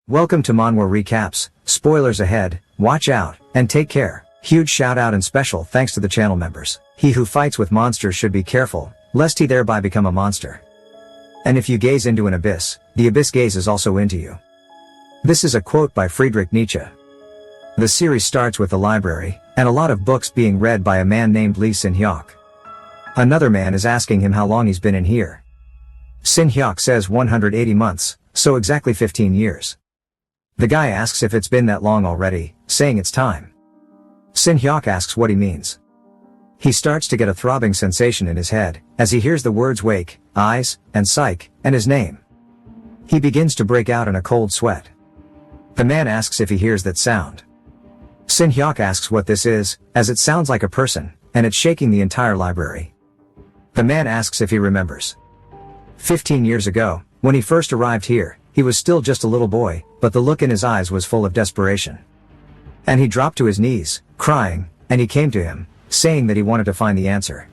Welcome to manhwa recaps, spoilers ahead, watch out, and take care. Huge shout out and special thanks to the channel members. He who fights with monsters should be careful, lest he thereby become a monster. And if you gaze into an abyss, the abyss gazes also into you. This is a quote by Friedrich Nietzsche. The series starts with the library, and a lot of books being read by a man named Lee Sin-hyuk. Another man is asking him how long he's been in here. Sin-hyuk says 180 months, so exactly 15 years. The guy asks if it's been that long already, saying it's time. Sin-hyuk asks what he means. He starts to get a throbbing sensation in his head, as he hears the words wake, eyes, and psych, and his name. He begins to break out in a cold sweat. The man asks if he hears that sound. Sin-hyuk asks what this is, as it sounds like a person, and it's shaking the entire library. The man asks if he remembers. 15 years ago, when he first arrived here, he was still just a little boy, but the look in his eyes was full of desperation. And he dropped to his knees, crying, and he came to him, saying that he wanted to find the answer.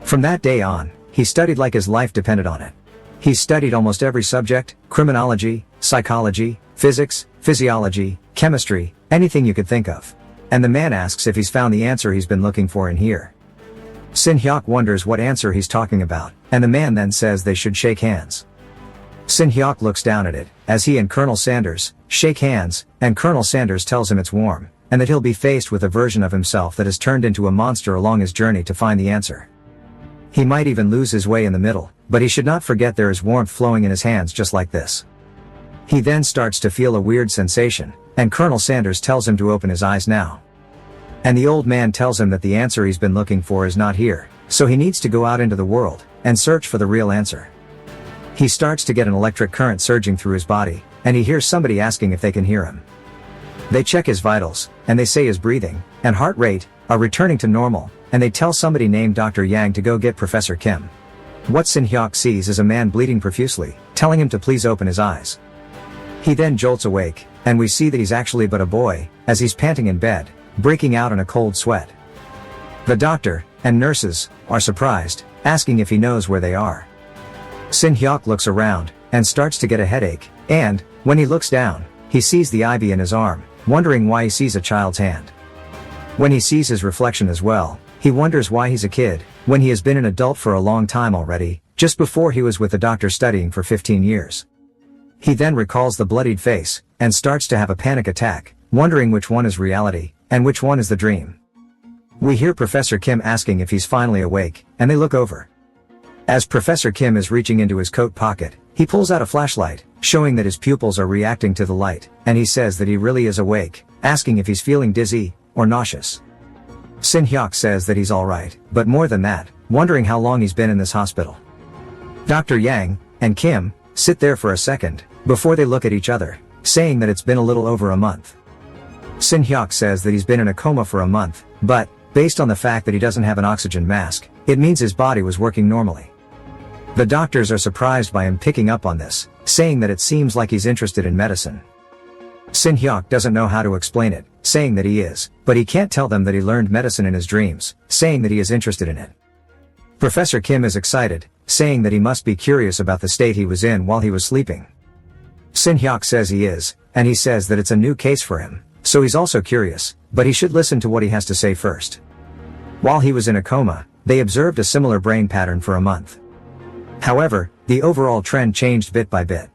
From that day on, he studied like his life depended on it. He studied almost every subject, criminology, psychology, physics, physiology, chemistry, anything you could think of. And the man asks if he's found the answer he's been looking for in here. Sin-hyuk wonders what answer he's talking about, and the man then says they should shake hands. Sin-hyuk looks down at it, as he and Colonel Sanders shake hands, and Colonel Sanders tells him it's warm, and that he'll be faced with a version of himself that has turned into a monster along his journey to find the answer. He might even lose his way in the middle, but he should not forget there is warmth flowing in his hands just like this. He then starts to feel a weird sensation, and Colonel Sanders tells him to open his eyes now. And the old man tells him that the answer he's been looking for is not here, so he needs to go out into the world, and search for the real answer. He starts to get an electric current surging through his body, and he hears somebody asking if they can hear him. They check his vitals, and they say his breathing and heart rate are returning to normal, and they tell somebody named Dr. Yang to go get Professor Kim. What Sin-hyuk sees is a man bleeding profusely, telling him to please open his eyes. He then jolts awake, and we see that he's actually but a boy, as he's panting in bed, breaking out in a cold sweat. The doctor and nurses are surprised, asking if he knows where they are. Sin-hyuk looks around, and starts to get a headache, and, when he looks down, he sees the ivy in his arm, wondering why he sees a child's hand. When he sees his reflection as well, he wonders why he's a kid, when he has been an adult for a long time already, just before he was with the doctor studying for 15 years. He then recalls the bloodied face, and starts to have a panic attack, wondering which one is reality, and which one is the dream. We hear Professor Kim asking if he's finally awake, and they look over. As Professor Kim is reaching into his coat pocket, he pulls out a flashlight, showing that his pupils are reacting to the light, and he says that he really is awake, asking if he's feeling dizzy or nauseous. Sin-hyuk says that he's alright, but more than that, wondering how long he's been in this hospital. Dr. Yang and Kim sit there for a second, before they look at each other, saying that it's been a little over a month. Sin-hyuk says that he's been in a coma for a month, but, based on the fact that he doesn't have an oxygen mask, it means his body was working normally. The doctors are surprised by him picking up on this, saying that it seems like he's interested in medicine. Sin-hyuk doesn't know how to explain it, saying that he is, but he can't tell them that he learned medicine in his dreams, saying that he is interested in it. Professor Kim is excited, saying that he must be curious about the state he was in while he was sleeping. Sin-hyuk says he is, and he says that it's a new case for him, so he's also curious, but he should listen to what he has to say first. While he was in a coma, they observed a similar brain pattern for a month. However, the overall trend changed bit by bit.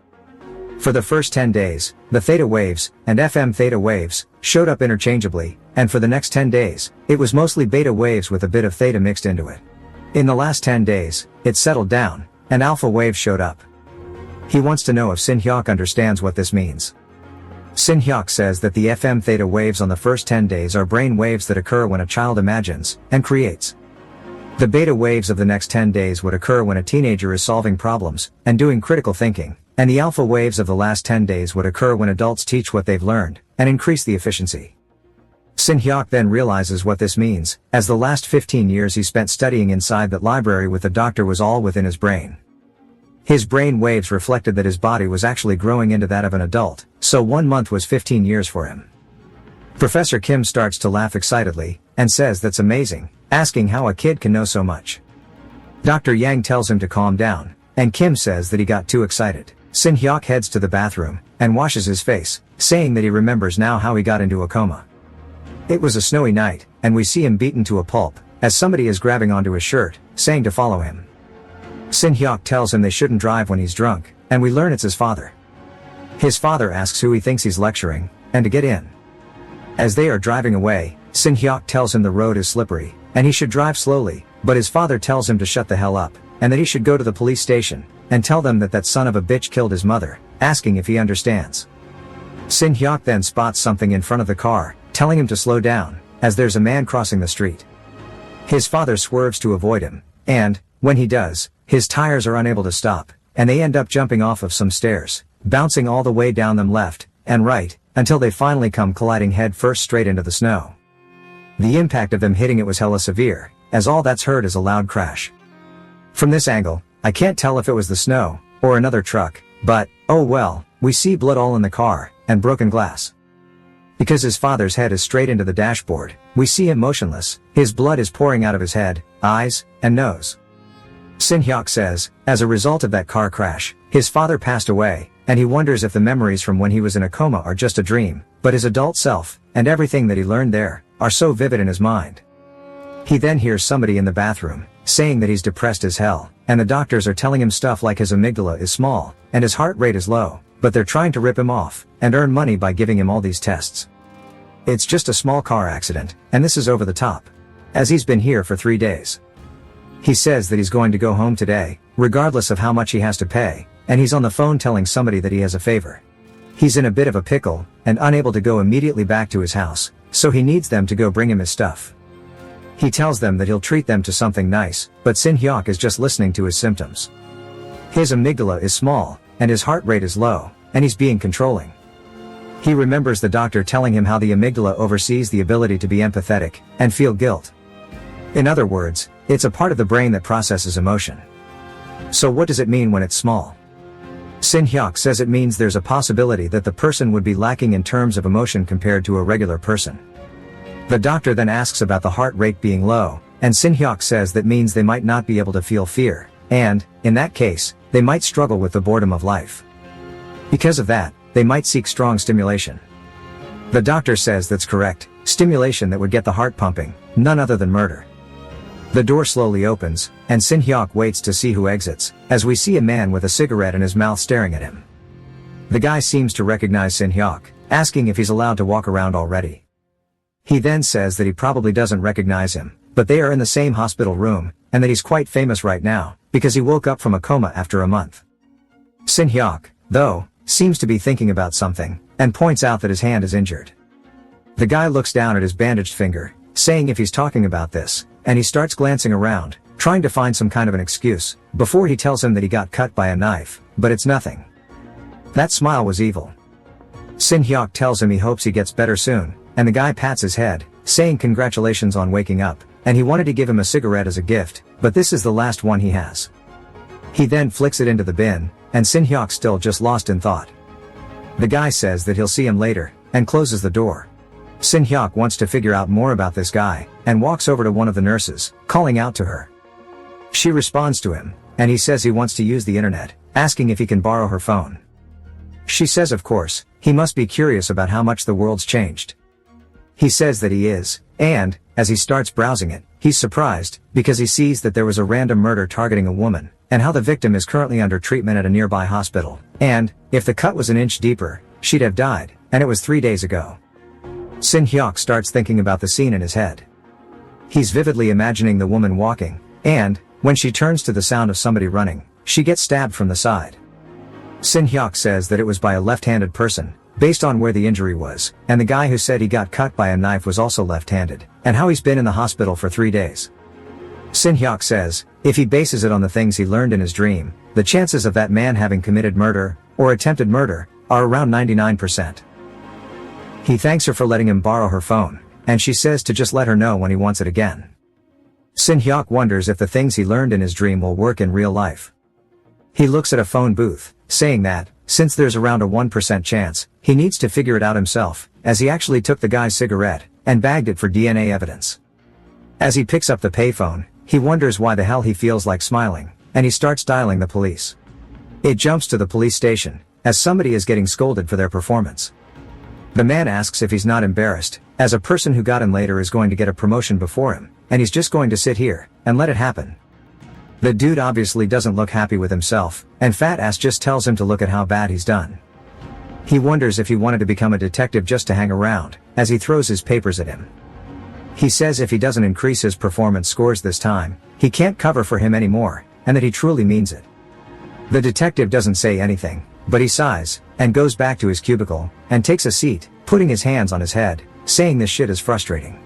For the first 10 days, the theta waves and FM theta waves showed up interchangeably, and for the next 10 days, it was mostly beta waves with a bit of theta mixed into it. In the last 10 days, it settled down, and alpha waves showed up. He wants to know if Sin-hyuk understands what this means. Sin-hyuk says that the FM theta waves on the first 10 days are brain waves that occur when a child imagines and creates. The beta waves of the next 10 days would occur when a teenager is solving problems and doing critical thinking, and the alpha waves of the last 10 days would occur when adults teach what they've learned and increase the efficiency. Sin-hyuk then realizes what this means, as the last 15 years he spent studying inside that library with the doctor was all within his brain. His brain waves reflected that his body was actually growing into that of an adult, so 1 month was 15 years for him. Professor Kim starts to laugh excitedly, and says that's amazing, asking how a kid can know so much. Dr. Yang tells him to calm down, and Kim says that he got too excited. Sin Hyuk heads to the bathroom and washes his face, saying that he remembers now how he got into a coma. It was a snowy night, and we see him beaten to a pulp, as somebody is grabbing onto his shirt, saying to follow him. Sin Hyuk tells him they shouldn't drive when he's drunk, and we learn it's his father. His father asks who he thinks he's lecturing, and to get in. As they are driving away, Sin Hyuk tells him the road is slippery, and he should drive slowly, but his father tells him to shut the hell up, and that he should go to the police station, and tell them that that son of a bitch killed his mother, asking if he understands. Sin Hyuk then spots something in front of the car, telling him to slow down, as there's a man crossing the street. His father swerves to avoid him, and, when he does, his tires are unable to stop, and they end up jumping off of some stairs, bouncing all the way down them left and right, until they finally come colliding head first straight into the snow. The impact of them hitting it was hella severe, as all that's heard is a loud crash. From this angle, I can't tell if it was the snow, or another truck, but, oh well, we see blood all in the car, and broken glass. Because his father's head is straight into the dashboard, we see him motionless, his blood is pouring out of his head, eyes, and nose. Sin Hyuk says, as a result of that car crash, his father passed away, and he wonders if the memories from when he was in a coma are just a dream, but his adult self, and everything that he learned there, are so vivid in his mind. He then hears somebody in the bathroom, saying that he's depressed as hell, and the doctors are telling him stuff like his amygdala is small, and his heart rate is low, but they're trying to rip him off, and earn money by giving him all these tests. It's just a small car accident, and this is over the top. As he's been here for 3 days. He says that he's going to go home today, regardless of how much he has to pay, and he's on the phone telling somebody that he has a favor. He's in a bit of a pickle, and unable to go immediately back to his house, so he needs them to go bring him his stuff. He tells them that he'll treat them to something nice, but Sin Hyuk is just listening to his symptoms. His amygdala is small, and his heart rate is low, and he's being controlling. He remembers the doctor telling him how the amygdala oversees the ability to be empathetic, and feel guilt. In other words, it's a part of the brain that processes emotion. So what does it mean when it's small? Sin Hyuk says it means there's a possibility that the person would be lacking in terms of emotion compared to a regular person. The doctor then asks about the heart rate being low, and Sin Hyuk says that means they might not be able to feel fear, and, in that case, they might struggle with the boredom of life. Because of that, they might seek strong stimulation. The doctor says that's correct, stimulation that would get the heart pumping, none other than murder. The door slowly opens, and Sin Hyuk waits to see who exits, as we see a man with a cigarette in his mouth staring at him. The guy seems to recognize Sin Hyuk, asking if he's allowed to walk around already. He then says that he probably doesn't recognize him, but they are in the same hospital room, and that he's quite famous right now, because he woke up from a coma after a month. Sin Hyuk, though, seems to be thinking about something, and points out that his hand is injured. The guy looks down at his bandaged finger, saying if he's talking about this, and he starts glancing around, trying to find some kind of an excuse, before he tells him that he got cut by a knife, but it's nothing. That smile was evil. Sin Hyuk tells him he hopes he gets better soon, and the guy pats his head, saying congratulations on waking up, and he wanted to give him a cigarette as a gift, but this is the last one he has. He then flicks it into the bin, and Sin Hyuk's still just lost in thought. The guy says that he'll see him later, and closes the door. Sin Hyuk wants to figure out more about this guy, and walks over to one of the nurses, calling out to her. She responds to him, and he says he wants to use the internet, asking if he can borrow her phone. She says of course, he must be curious about how much the world's changed. He says that he is, and, as he starts browsing it, he's surprised, because he sees that there was a random murder targeting a woman, and how the victim is currently under treatment at a nearby hospital, and, if the cut was an inch deeper, she'd have died, and it was 3 days ago. Sin Hyuk starts thinking about the scene in his head. He's vividly imagining the woman walking, and, when she turns to the sound of somebody running, she gets stabbed from the side. Sin Hyuk says that it was by a left-handed person, based on where the injury was, and the guy who said he got cut by a knife was also left-handed, and how he's been in the hospital for 3 days. Sin Hyuk says, if he bases it on the things he learned in his dream, the chances of that man having committed murder, or attempted murder, are around 99%. He thanks her for letting him borrow her phone, and she says to just let her know when he wants it again. Sin Hyuk wonders if the things he learned in his dream will work in real life. He looks at a phone booth, saying that, since there's around a 1% chance, he needs to figure it out himself, as he actually took the guy's cigarette, and bagged it for DNA evidence. As he picks up the payphone, he wonders why the hell he feels like smiling, and he starts dialing the police. It jumps to the police station, as somebody is getting scolded for their performance. The man asks if he's not embarrassed, as a person who got in later is going to get a promotion before him, and he's just going to sit here, and let it happen. The dude obviously doesn't look happy with himself, and fat ass just tells him to look at how bad he's done. He wonders if he wanted to become a detective just to hang around, as he throws his papers at him. He says if he doesn't increase his performance scores this time, he can't cover for him anymore, and that he truly means it. The detective doesn't say anything, but he sighs, and goes back to his cubicle, and takes a seat, putting his hands on his head, saying this shit is frustrating.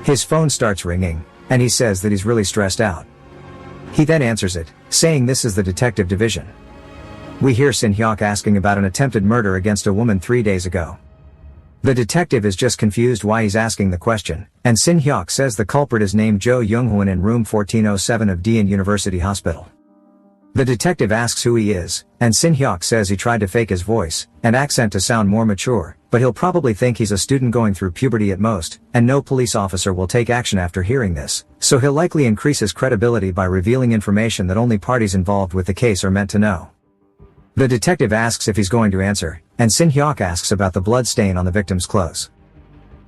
His phone starts ringing, and he says that he's really stressed out. He then answers it, saying this is the detective division. We hear Sin-hyuk asking about an attempted murder against a woman 3 days ago. The detective is just confused why he's asking the question, and Sin-hyuk says the culprit is named Jo Young-hoon in room 1407 of Daein University Hospital. The detective asks who he is, and Sin-hyuk says he tried to fake his voice and accent to sound more mature, but he'll probably think he's a student going through puberty at most, and no police officer will take action after hearing this, so he'll likely increase his credibility by revealing information that only parties involved with the case are meant to know. The detective asks if he's going to answer, and Sin-hyuk asks about the blood stain on the victim's clothes.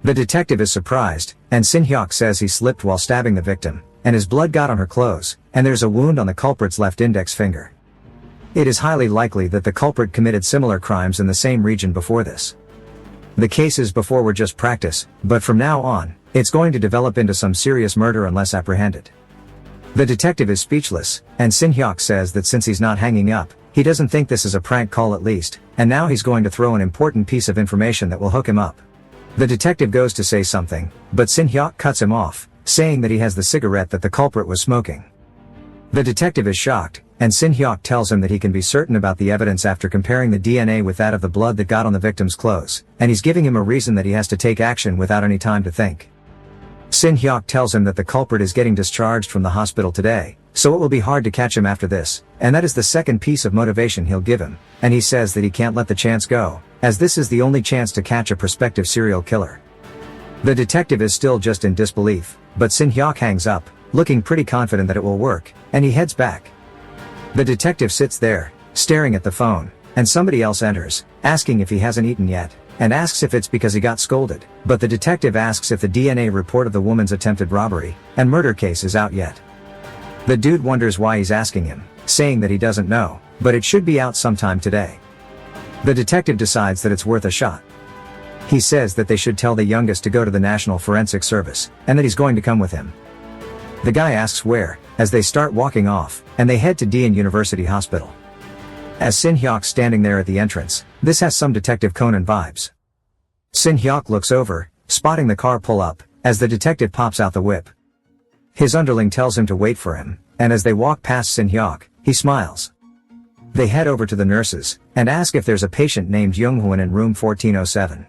The detective is surprised, and Sin-hyuk says he slipped while stabbing the victim, and his blood got on her clothes, and there's a wound on the culprit's left index finger. It is highly likely that the culprit committed similar crimes in the same region before this. The cases before were just practice, but from now on, it's going to develop into some serious murder unless apprehended. The detective is speechless, and Sin-hyuk says that since he's not hanging up, he doesn't think this is a prank call at least, and now he's going to throw an important piece of information that will hook him up. The detective goes to say something, but Sin-hyuk cuts him off, saying that he has the cigarette that the culprit was smoking. The detective is shocked, and Sin-hyuk tells him that he can be certain about the evidence after comparing the DNA with that of the blood that got on the victim's clothes, and he's giving him a reason that he has to take action without any time to think. Sin-hyuk tells him that the culprit is getting discharged from the hospital today, so it will be hard to catch him after this, and that is the second piece of motivation he'll give him, and he says that he can't let the chance go, as this is the only chance to catch a prospective serial killer. The detective is still just in disbelief, but Sin-hyuk hangs up, looking pretty confident that it will work, and he heads back. The detective sits there, staring at the phone, and somebody else enters, asking if he hasn't eaten yet, and asks if it's because he got scolded, but the detective asks if the DNA report of the woman's attempted robbery and murder case is out yet. The dude wonders why he's asking him, saying that he doesn't know, but it should be out sometime today. The detective decides that it's worth a shot. He says that they should tell the youngest to go to the National Forensic Service, and that he's going to come with him. The guy asks where, as they start walking off, and they head to Daein University Hospital. As Sin-hyuk's standing there at the entrance, this has some Detective Conan vibes. Sin-hyuk looks over, spotting the car pull up, as the detective pops out the whip. His underling tells him to wait for him, and as they walk past Sin-hyuk, he smiles. They head over to the nurses, and ask if there's a patient named Young-hoon in room 1407.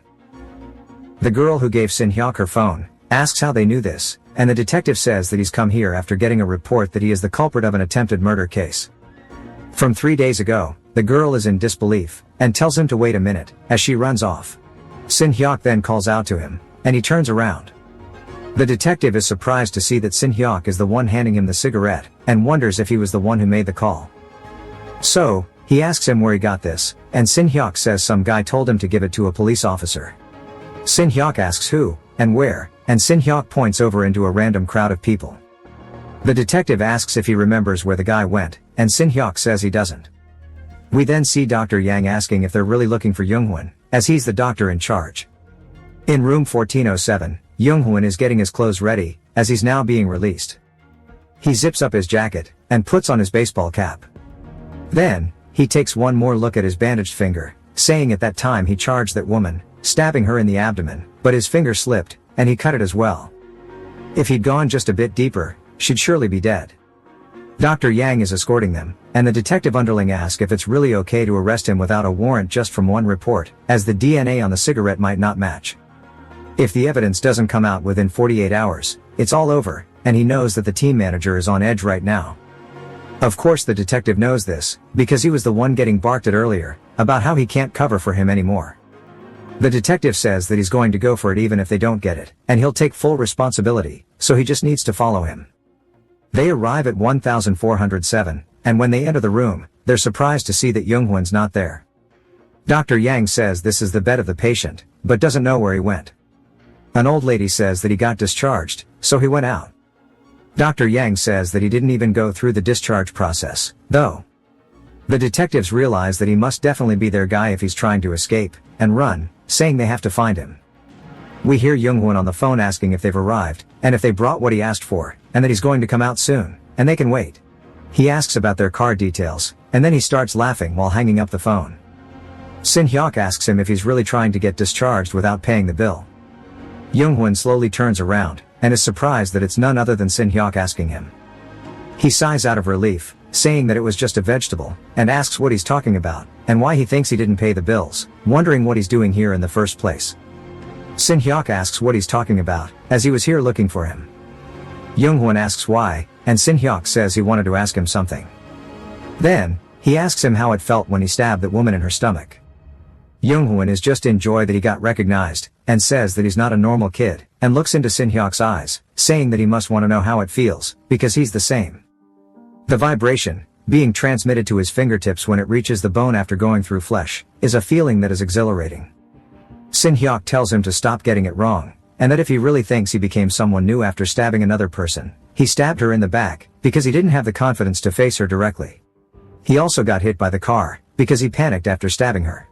The girl who gave Sin-hyuk her phone, asks how they knew this, and the detective says that he's come here after getting a report that he is the culprit of an attempted murder case. From 3 days ago, the girl is in disbelief, and tells him to wait a minute, as she runs off. Sin-hyuk then calls out to him, and he turns around. The detective is surprised to see that Sin-hyuk is the one handing him the cigarette, and wonders if he was the one who made the call. So, he asks him where he got this, and Sin-hyuk says some guy told him to give it to a police officer. Sin-hyuk asks who, and where, and Sin-hyuk points over into a random crowd of people. The detective asks if he remembers where the guy went, and Sin-hyuk says he doesn't. We then see Dr. Yang asking if they're really looking for Young-hoon, as he's the doctor in charge. In room 1407, Young-hoon is getting his clothes ready, as he's now being released. He zips up his jacket, and puts on his baseball cap. Then, he takes one more look at his bandaged finger, saying at that time he charged that woman, stabbing her in the abdomen, but his finger slipped, and he cut it as well. If he'd gone just a bit deeper, she'd surely be dead. Dr. Yang is escorting them, and the detective underling asks if it's really okay to arrest him without a warrant just from one report, as the DNA on the cigarette might not match. If the evidence doesn't come out within 48 hours, it's all over, and he knows that the team manager is on edge right now. Of course the detective knows this, because he was the one getting barked at earlier, about how he can't cover for him anymore. The detective says that he's going to go for it even if they don't get it, and he'll take full responsibility, so he just needs to follow him. They arrive at 1407, and when they enter the room, they're surprised to see that Younghwan's not there. Dr. Yang says this is the bed of the patient, but doesn't know where he went. An old lady says that he got discharged, so he went out. Dr. Yang says that he didn't even go through the discharge process, though. The detectives realize that he must definitely be their guy if he's trying to escape, and run, saying they have to find him. We hear Younghwan on the phone asking if they've arrived, and if they brought what he asked for, and that he's going to come out soon, and they can wait. He asks about their car details, and then he starts laughing while hanging up the phone. Sin Hyuk asks him if he's really trying to get discharged without paying the bill. Younghwan slowly turns around, and is surprised that it's none other than Sin Hyuk asking him. He sighs out of relief, saying that it was just a vegetable, and asks what he's talking about, and why he thinks he didn't pay the bills, wondering what he's doing here in the first place. Sin Hyuk asks what he's talking about, as he was here looking for him. Younghwan asks why, and Sin Hyuk says he wanted to ask him something. Then, he asks him how it felt when he stabbed that woman in her stomach. Younghwan is just in joy that he got recognized, and says that he's not a normal kid, and looks into Sin Hyuk's eyes, saying that he must want to know how it feels, because he's the same. The vibration, being transmitted to his fingertips when it reaches the bone after going through flesh, is a feeling that is exhilarating. Sin Hyuk tells him to stop getting it wrong, and that if he really thinks he became someone new after stabbing another person, he stabbed her in the back, because he didn't have the confidence to face her directly. He also got hit by the car, because he panicked after stabbing her.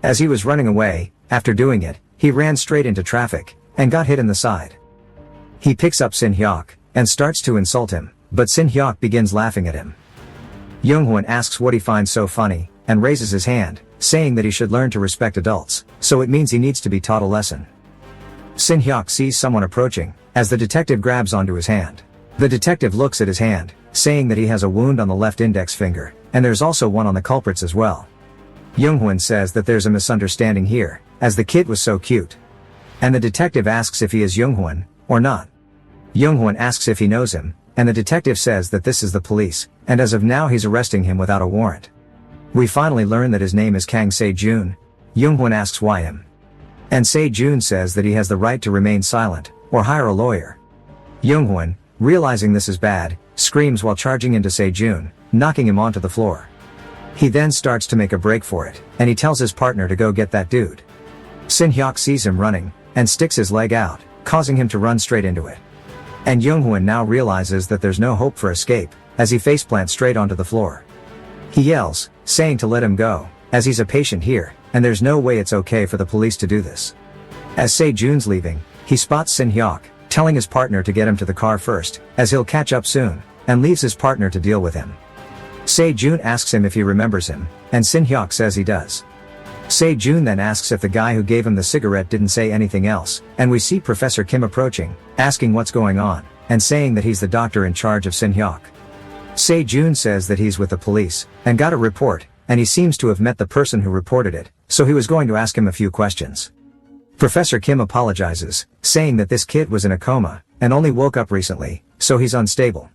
As he was running away, after doing it, he ran straight into traffic, and got hit in the side. He picks up Sin Hyuk, and starts to insult him, but Sin Hyuk begins laughing at him. Younghwan asks what he finds so funny, and raises his hand, saying that he should learn to respect adults, so it means he needs to be taught a lesson. Sin Hyuk sees someone approaching, as the detective grabs onto his hand. The detective looks at his hand, saying that he has a wound on the left index finger, and there's also one on the culprits as well. Younghwan says that there's a misunderstanding here, as the kid was so cute. And the detective asks if he is Younghwan, or not. Younghwan asks if he knows him, and the detective says that this is the police, and as of now he's arresting him without a warrant. We finally learn that his name is Kang Se-jun. Younghwan asks why him. And Se-jun says that he has the right to remain silent, or hire a lawyer. Younghwan, realizing this is bad, screams while charging into Se-jun, knocking him onto the floor. He then starts to make a break for it, and he tells his partner to go get that dude. Sin Hyuk sees him running, and sticks his leg out, causing him to run straight into it. And Younghwan now realizes that there's no hope for escape, as he faceplants straight onto the floor. He yells, saying to let him go, as he's a patient here, and there's no way it's okay for the police to do this. As Se-jun's leaving, he spots Sin Hyuk, telling his partner to get him to the car first, as he'll catch up soon, and leaves his partner to deal with him. Se-jun asks him if he remembers him, and Sin Hyuk says he does. Se-jun then asks if the guy who gave him the cigarette didn't say anything else, and we see Professor Kim approaching, asking what's going on, and saying that he's the doctor in charge of Sin Hyuk. Se-jun says that he's with the police, and got a report, and he seems to have met the person who reported it, so he was going to ask him a few questions. Professor Kim apologizes, saying that this kid was in a coma, and only woke up recently, so he's unstable.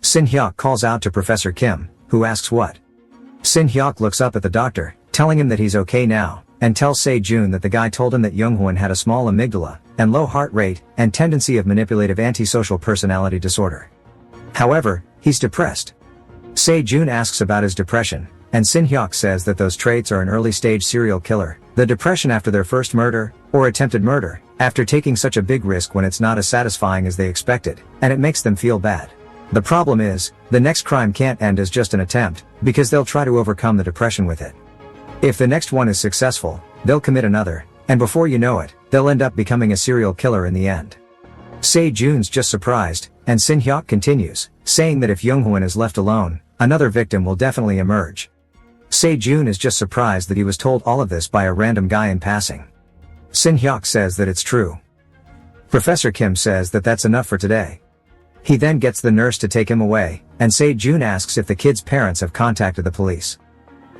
Sin Hyuk calls out to Professor Kim, who asks what. Sin Hyuk looks up at the doctor, telling him that he's okay now, and tells Se-jun that the guy told him that Younghwan had a small amygdala, and low heart rate, and tendency of manipulative antisocial personality disorder. However, he's depressed. Se-jun asks about his depression, and Sin Hyuk says that those traits are an early-stage serial killer, the depression after their first murder, or attempted murder, after taking such a big risk when it's not as satisfying as they expected, and it makes them feel bad. The problem is, the next crime can't end as just an attempt, because they'll try to overcome the depression with it. If the next one is successful, they'll commit another, and before you know it, they'll end up becoming a serial killer in the end. Se-jun's just surprised, and Sin Hyuk continues, saying that if Younghwan is left alone, another victim will definitely emerge. Se-jun is just surprised that he was told all of this by a random guy in passing. Sin Hyuk says that it's true. Professor Kim says that that's enough for today. He then gets the nurse to take him away, and Se-jun asks if the kid's parents have contacted the police.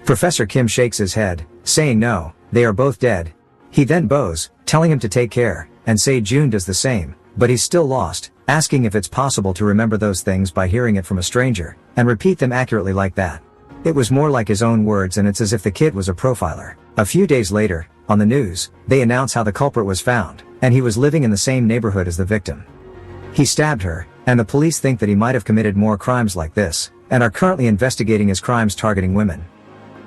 Professor Kim shakes his head, saying no, they are both dead. He then bows, telling him to take care, and Se-jun does the same, but he's still lost, asking if it's possible to remember those things by hearing it from a stranger, and repeat them accurately like that. It was more like his own words, and it's as if the kid was a profiler. A few days later, on the news, they announce how the culprit was found, and he was living in the same neighborhood as the victim. He stabbed her, and the police think that he might have committed more crimes like this, and are currently investigating his crimes targeting women.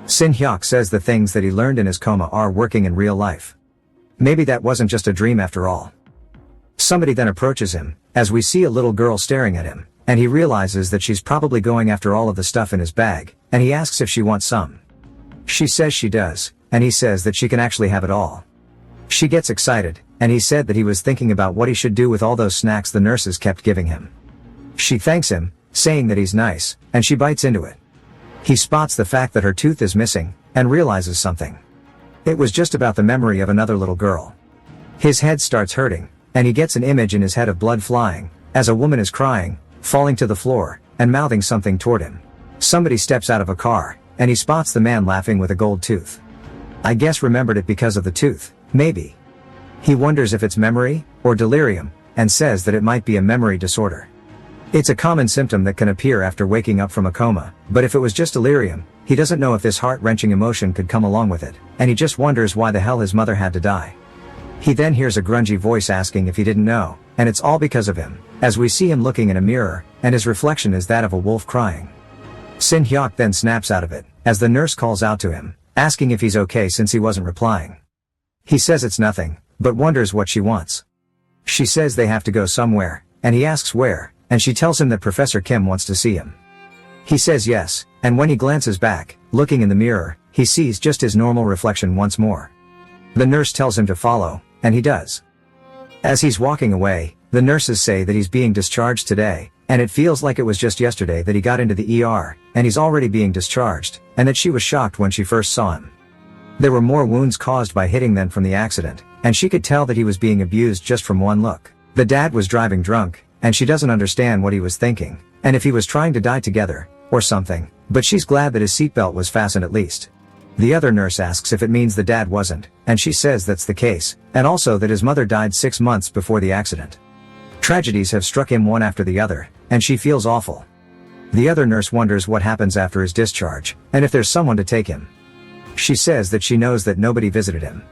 Sin Hyuk says the things that he learned in his coma are working in real life. Maybe that wasn't just a dream after all. Somebody then approaches him, as we see a little girl staring at him, and he realizes that she's probably going after all of the stuff in his bag, and he asks if she wants some. She says she does, and he says that she can actually have it all. She gets excited, and he said that he was thinking about what he should do with all those snacks the nurses kept giving him. She thanks him, saying that he's nice, and she bites into it. He spots the fact that her tooth is missing, and realizes something. It was just about the memory of another little girl. His head starts hurting, and he gets an image in his head of blood flying, as a woman is crying, falling to the floor, and mouthing something toward him. Somebody steps out of a car, and he spots the man laughing with a gold tooth. I guess remembered it because of the tooth, maybe. He wonders if it's memory, or delirium, and says that it might be a memory disorder. It's a common symptom that can appear after waking up from a coma, but if it was just delirium, he doesn't know if this heart-wrenching emotion could come along with it, and he just wonders why the hell his mother had to die. He then hears a grungy voice asking if he didn't know, and it's all because of him, as we see him looking in a mirror, and his reflection is that of a wolf crying. Sin Hyuk then snaps out of it, as the nurse calls out to him, asking if he's okay since he wasn't replying. He says it's nothing, but wonders what she wants. She says they have to go somewhere, and he asks where, and she tells him that Professor Kim wants to see him. He says yes, and when he glances back, looking in the mirror, he sees just his normal reflection once more. The nurse tells him to follow, and he does. As he's walking away, the nurses say that he's being discharged today, and it feels like it was just yesterday that he got into the ER, and he's already being discharged, and that she was shocked when she first saw him. There were more wounds caused by hitting than from the accident, and she could tell that he was being abused just from one look. The dad was driving drunk, and she doesn't understand what he was thinking, and if he was trying to die together, or something, but she's glad that his seatbelt was fastened at least. The other nurse asks if it means the dad wasn't, and she says that's the case, and also that his mother died 6 months before the accident. Tragedies have struck him one after the other, and she feels awful. The other nurse wonders what happens after his discharge, and if there's someone to take him. She says that she knows that nobody visited him.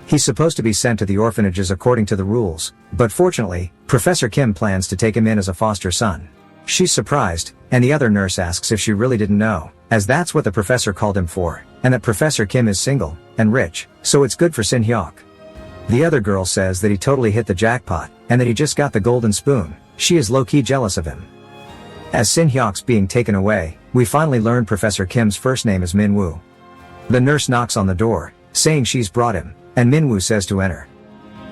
He's supposed to be sent to the orphanages according to the rules, but fortunately, Professor Kim plans to take him in as a foster son. She's surprised, and the other nurse asks if she really didn't know, as that's what the professor called him for, and that Professor Kim is single, and rich, so it's good for Sin Hyuk. The other girl says that he totally hit the jackpot, and that he just got the golden spoon. She is low-key jealous of him. As Sin Hyuk's being taken away, we finally learn Professor Kim's first name is Min-woo. The nurse knocks on the door, saying she's brought him, and Min-woo says to enter.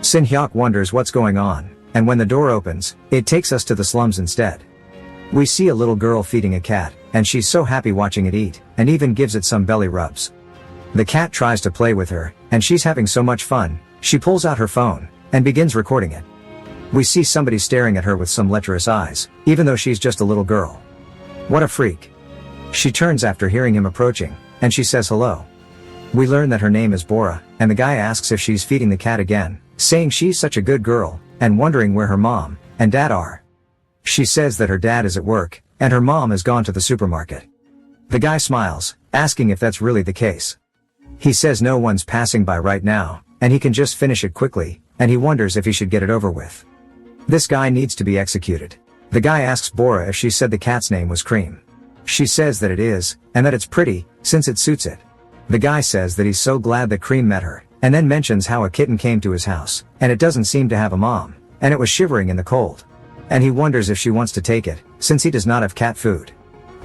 Sin Hyuk wonders what's going on, and when the door opens, it takes us to the slums instead. We see a little girl feeding a cat, and she's so happy watching it eat, and even gives it some belly rubs. The cat tries to play with her, and she's having so much fun, she pulls out her phone, and begins recording it. We see somebody staring at her with some lecherous eyes, even though she's just a little girl. What a freak. She turns after hearing him approaching, and she says hello. We learn that her name is Bora, and the guy asks if she's feeding the cat again, saying she's such a good girl, and wondering where her mom and dad are. She says that her dad is at work, and her mom has gone to the supermarket. The guy smiles, asking if that's really the case. He says no one's passing by right now, and he can just finish it quickly, and he wonders if he should get it over with. This guy needs to be executed. The guy asks Bora if she said the cat's name was Cream. She says that it is, and that it's pretty, since it suits it. The guy says that he's so glad that Cream met her, and then mentions how a kitten came to his house, and it doesn't seem to have a mom, and it was shivering in the cold. And he wonders if she wants to take it, since he does not have cat food.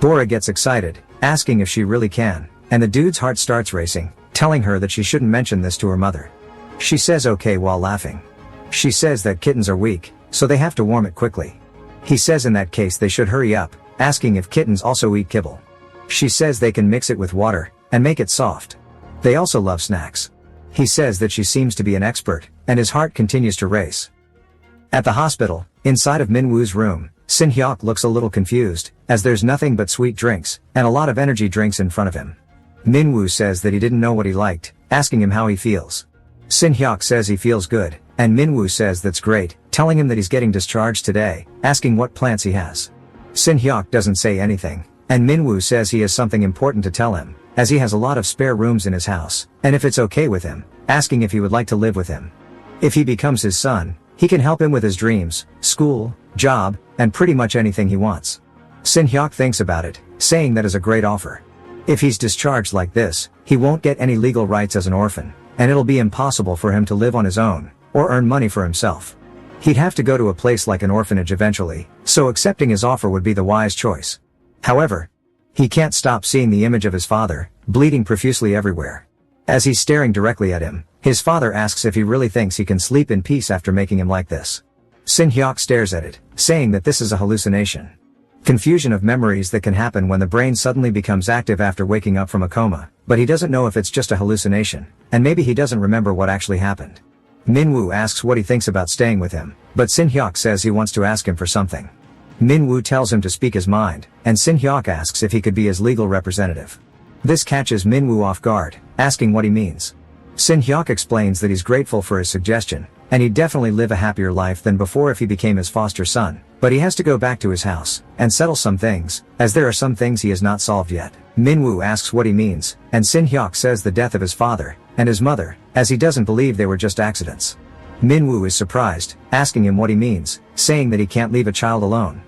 Bora gets excited, asking if she really can, and the dude's heart starts racing, telling her that she shouldn't mention this to her mother. She says okay while laughing. She says that kittens are weak, so they have to warm it quickly. He says in that case they should hurry up, asking if kittens also eat kibble. She says they can mix it with water, and make it soft. They also love snacks. He says that she seems to be an expert, and his heart continues to race. At the hospital, inside of Min-woo's room, Sin Hyuk looks a little confused, as there's nothing but sweet drinks, and a lot of energy drinks in front of him. Min-woo says that he didn't know what he liked, asking him how he feels. Sin Hyuk says he feels good, and Min-woo says that's great, telling him that he's getting discharged today, asking what plans he has. Sin Hyuk doesn't say anything, and Min-woo says he has something important to tell him, as he has a lot of spare rooms in his house, and if it's okay with him, asking if he would like to live with him. If he becomes his son, he can help him with his dreams, school, job, and pretty much anything he wants. Sin Hyuk thinks about it, saying that is a great offer. If he's discharged like this, he won't get any legal rights as an orphan, and it'll be impossible for him to live on his own, or earn money for himself. He'd have to go to a place like an orphanage eventually, so accepting his offer would be the wise choice. However, he can't stop seeing the image of his father, bleeding profusely everywhere. As he's staring directly at him, his father asks if he really thinks he can sleep in peace after making him like this. Sin Hyuk stares at it, saying that this is a hallucination. Confusion of memories that can happen when the brain suddenly becomes active after waking up from a coma, but he doesn't know if it's just a hallucination, and maybe he doesn't remember what actually happened. Minwoo asks what he thinks about staying with him, but Sin Hyuk says he wants to ask him for something. Minwoo tells him to speak his mind, and Sin Hyuk asks if he could be his legal representative. This catches Minwoo off guard, asking what he means. Sin Hyuk explains that he's grateful for his suggestion, and he'd definitely live a happier life than before if he became his foster son, but he has to go back to his house, and settle some things, as there are some things he has not solved yet. Minwoo asks what he means, and Sin Hyuk says the death of his father, and his mother, as he doesn't believe they were just accidents. Minwoo is surprised, asking him what he means, saying that he can't leave a child alone.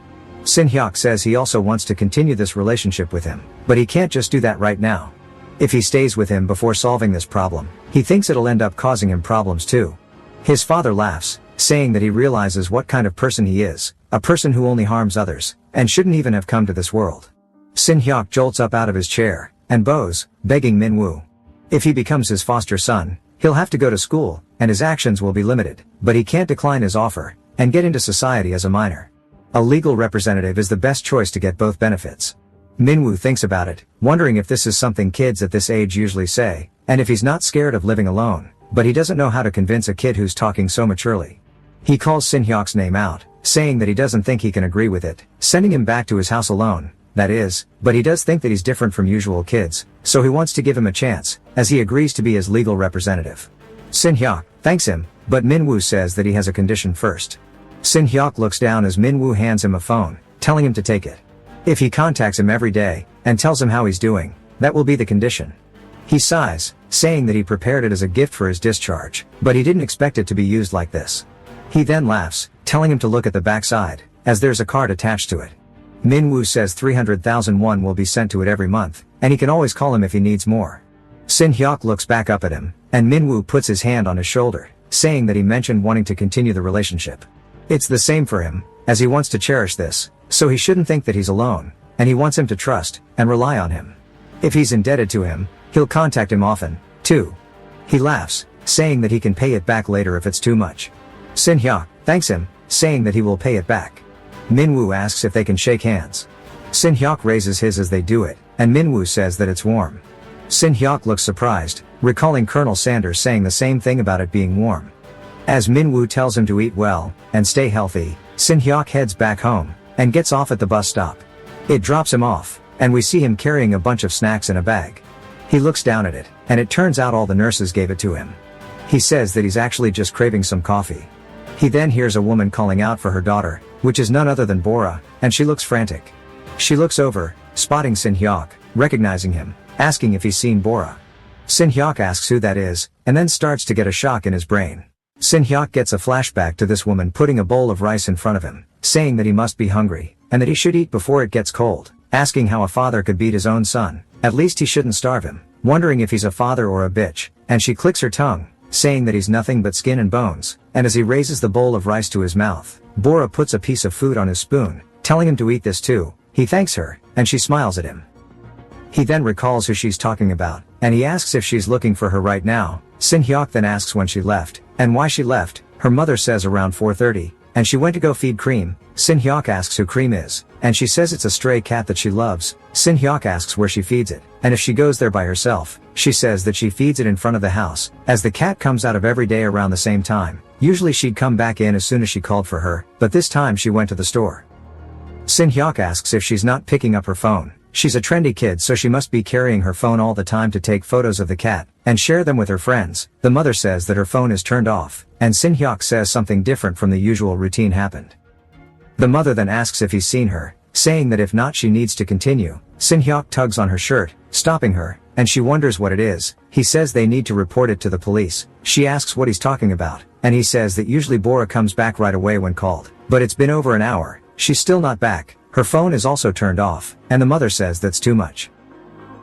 Sin Hyuk says he also wants to continue this relationship with him, but he can't just do that right now. If he stays with him before solving this problem, he thinks it'll end up causing him problems too. His father laughs, saying that he realizes what kind of person he is, a person who only harms others, and shouldn't even have come to this world. Sin Hyuk jolts up out of his chair, and bows, begging Minwoo. If he becomes his foster son, he'll have to go to school, and his actions will be limited, but he can't decline his offer, and get into society as a minor. A legal representative is the best choice to get both benefits. Minwoo thinks about it, wondering if this is something kids at this age usually say, and if he's not scared of living alone, but he doesn't know how to convince a kid who's talking so maturely. He calls Sin Hyuk's name out, saying that he doesn't think he can agree with it, sending him back to his house alone, that is, but he does think that he's different from usual kids, so he wants to give him a chance, as he agrees to be his legal representative. Sin Hyuk thanks him, but Minwoo says that he has a condition first. Sin Hyuk looks down as Minwoo hands him a phone, telling him to take it. If he contacts him every day, and tells him how he's doing, that will be the condition. He sighs, saying that he prepared it as a gift for his discharge, but he didn't expect it to be used like this. He then laughs, telling him to look at the backside, as there's a card attached to it. Minwoo says 300,000 won will be sent to it every month, and he can always call him if he needs more. Sin Hyuk looks back up at him, and Minwoo puts his hand on his shoulder, saying that he mentioned wanting to continue the relationship. It's the same for him, as he wants to cherish this, so he shouldn't think that he's alone, and he wants him to trust, and rely on him. If he's indebted to him, he'll contact him often, too. He laughs, saying that he can pay it back later if it's too much. Sin Hyuk thanks him, saying that he will pay it back. Minwoo asks if they can shake hands. Sin Hyuk raises his as they do it, and Minwoo says that it's warm. Sin Hyuk looks surprised, recalling Colonel Sanders saying the same thing about it being warm. As Minwoo tells him to eat well, and stay healthy, Sin Hyuk heads back home, and gets off at the bus stop. It drops him off, and we see him carrying a bunch of snacks in a bag. He looks down at it, and it turns out all the nurses gave it to him. He says that he's actually just craving some coffee. He then hears a woman calling out for her daughter, which is none other than Bora, and she looks frantic. She looks over, spotting Sin Hyuk, recognizing him, asking if he's seen Bora. Sin Hyuk asks who that is, and then starts to get a shock in his brain. Sin Hyuk gets a flashback to this woman putting a bowl of rice in front of him, saying that he must be hungry, and that he should eat before it gets cold, asking how a father could beat his own son, at least he shouldn't starve him, wondering if he's a father or a bitch, and she clicks her tongue, saying that he's nothing but skin and bones, and as he raises the bowl of rice to his mouth, Bora puts a piece of food on his spoon, telling him to eat this too. He thanks her, and she smiles at him. He then recalls who she's talking about, and he asks if she's looking for her right now. Sin Hyuk then asks when she left, and why she left. Her mother says around 4:30, and she went to go feed Cream. Sin Hyuk asks who Cream is, and she says it's a stray cat that she loves. Sin Hyuk asks where she feeds it, and if she goes there by herself. She says that she feeds it in front of the house, as the cat comes out of every day around the same time. Usually she'd come back in as soon as she called for her, but this time she went to the store. Sin Hyuk asks if she's not picking up her phone. She's a trendy kid, so she must be carrying her phone all the time to take photos of the cat, and share them with her friends. The mother says that her phone is turned off, and Sin Hyuk says something different from the usual routine happened. The mother then asks if he's seen her, saying that if not she needs to continue. Sin Hyuk tugs on her shirt, stopping her, and she wonders what it is. He says they need to report it to the police. She asks what he's talking about, and he says that usually Bora comes back right away when called. But it's been over an hour, she's still not back, her phone is also turned off, and the mother says that's too much.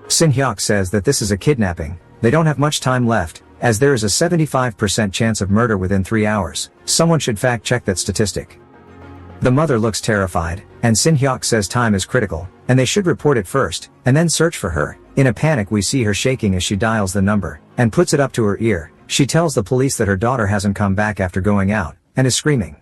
Sin Hyuk says that this is a kidnapping, they don't have much time left, as there is a 75% chance of murder within 3 hours, someone should fact check that statistic. The mother looks terrified, and Sin Hyuk says time is critical, and they should report it first, and then search for her. In a panic we see her shaking as she dials the number, and puts it up to her ear. She tells the police that her daughter hasn't come back after going out, and is screaming.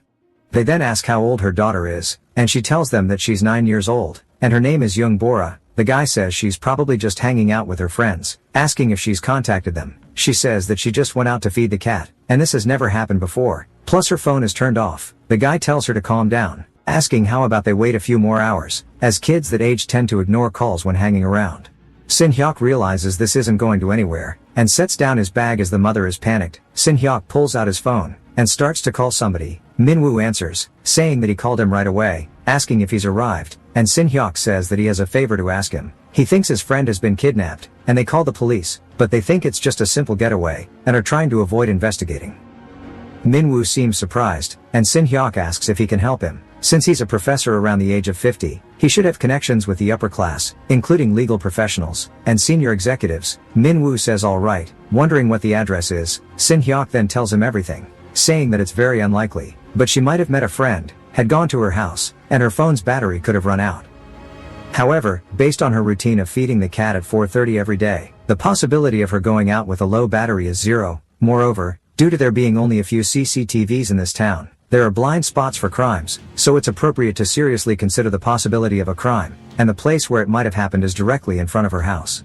They then ask how old her daughter is, and she tells them that she's 9 years old, and her name is Young Bora. The guy says she's probably just hanging out with her friends, asking if she's contacted them. She says that she just went out to feed the cat, and this has never happened before, plus her phone is turned off. The guy tells her to calm down, asking how about they wait a few more hours, as kids that age tend to ignore calls when hanging around. Sin Hyuk realizes this isn't going to anywhere, and sets down his bag as the mother is panicked. Sin Hyuk pulls out his phone, and starts to call somebody. Minwoo answers, saying that he called him right away, asking if he's arrived, and Sin Hyuk says that he has a favor to ask him. He thinks his friend has been kidnapped, and they call the police, but they think it's just a simple getaway, and are trying to avoid investigating. Minwoo seems surprised, and Sin Hyuk asks if he can help him. Since he's a professor around the age of 50, he should have connections with the upper class, including legal professionals, and senior executives. Minwoo says alright, wondering what the address is. Sin Hyuk then tells him everything, saying that it's very unlikely, but she might have met a friend, had gone to her house, and her phone's battery could have run out. However, based on her routine of feeding the cat at 4:30 every day, the possibility of her going out with a low battery is zero. Moreover, due to there being only a few CCTVs in this town, there are blind spots for crimes, so it's appropriate to seriously consider the possibility of a crime, and the place where it might have happened is directly in front of her house.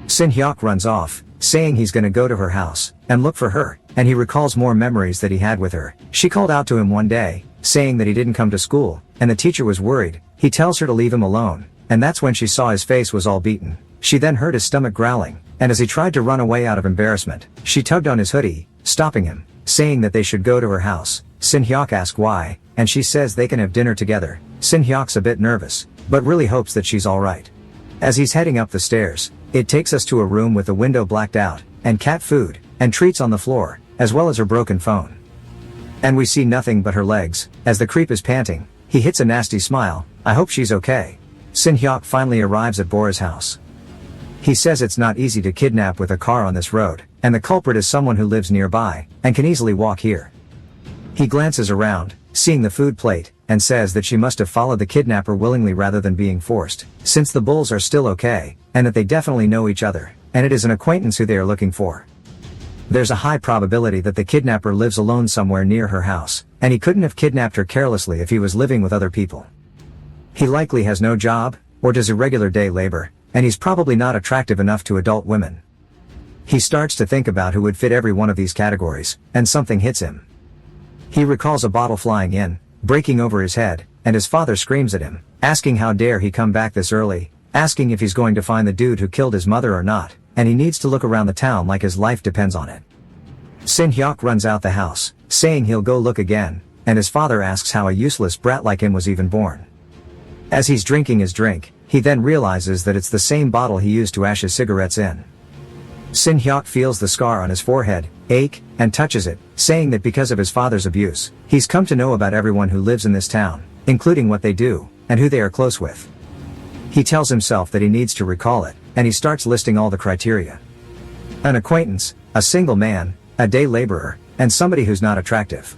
Sin Hyuk runs off, saying he's gonna go to her house, and look for her, and he recalls more memories that he had with her. She called out to him one day, saying that he didn't come to school, and the teacher was worried. He tells her to leave him alone, and that's when she saw his face was all beaten. She then heard his stomach growling, and as he tried to run away out of embarrassment, she tugged on his hoodie, stopping him, saying that they should go to her house. Sin Hyuk asks why, and she says they can have dinner together. Sin Hyuk's a bit nervous, but really hopes that she's alright. As he's heading up the stairs, it takes us to a room with the window blacked out, and cat food, and treats on the floor, as well as her broken phone. And we see nothing but her legs. As the creep is panting, he hits a nasty smile. I hope she's okay. Sin Hyuk finally arrives at Bora's house. He says it's not easy to kidnap with a car on this road, and the culprit is someone who lives nearby, and can easily walk here. He glances around, seeing the food plate, and says that she must have followed the kidnapper willingly rather than being forced, since the bulls are still okay, and that they definitely know each other, and it is an acquaintance who they are looking for. There's a high probability that the kidnapper lives alone somewhere near her house, and he couldn't have kidnapped her carelessly if he was living with other people. He likely has no job, or does irregular day labor, and he's probably not attractive enough to adult women. He starts to think about who would fit every one of these categories, and something hits him. He recalls a bottle flying in, breaking over his head, and his father screams at him, asking how dare he come back this early, asking if he's going to find the dude who killed his mother or not, and he needs to look around the town like his life depends on it. Sin Hyuk runs out the house, saying he'll go look again, and his father asks how a useless brat like him was even born. As he's drinking his drink, he then realizes that it's the same bottle he used to ash his cigarettes in. Sin Hyuk feels the scar on his forehead ache, and touches it, saying that because of his father's abuse, he's come to know about everyone who lives in this town, including what they do, and who they are close with. He tells himself that he needs to recall it, and he starts listing all the criteria. An acquaintance, a single man, a day laborer, and somebody who's not attractive.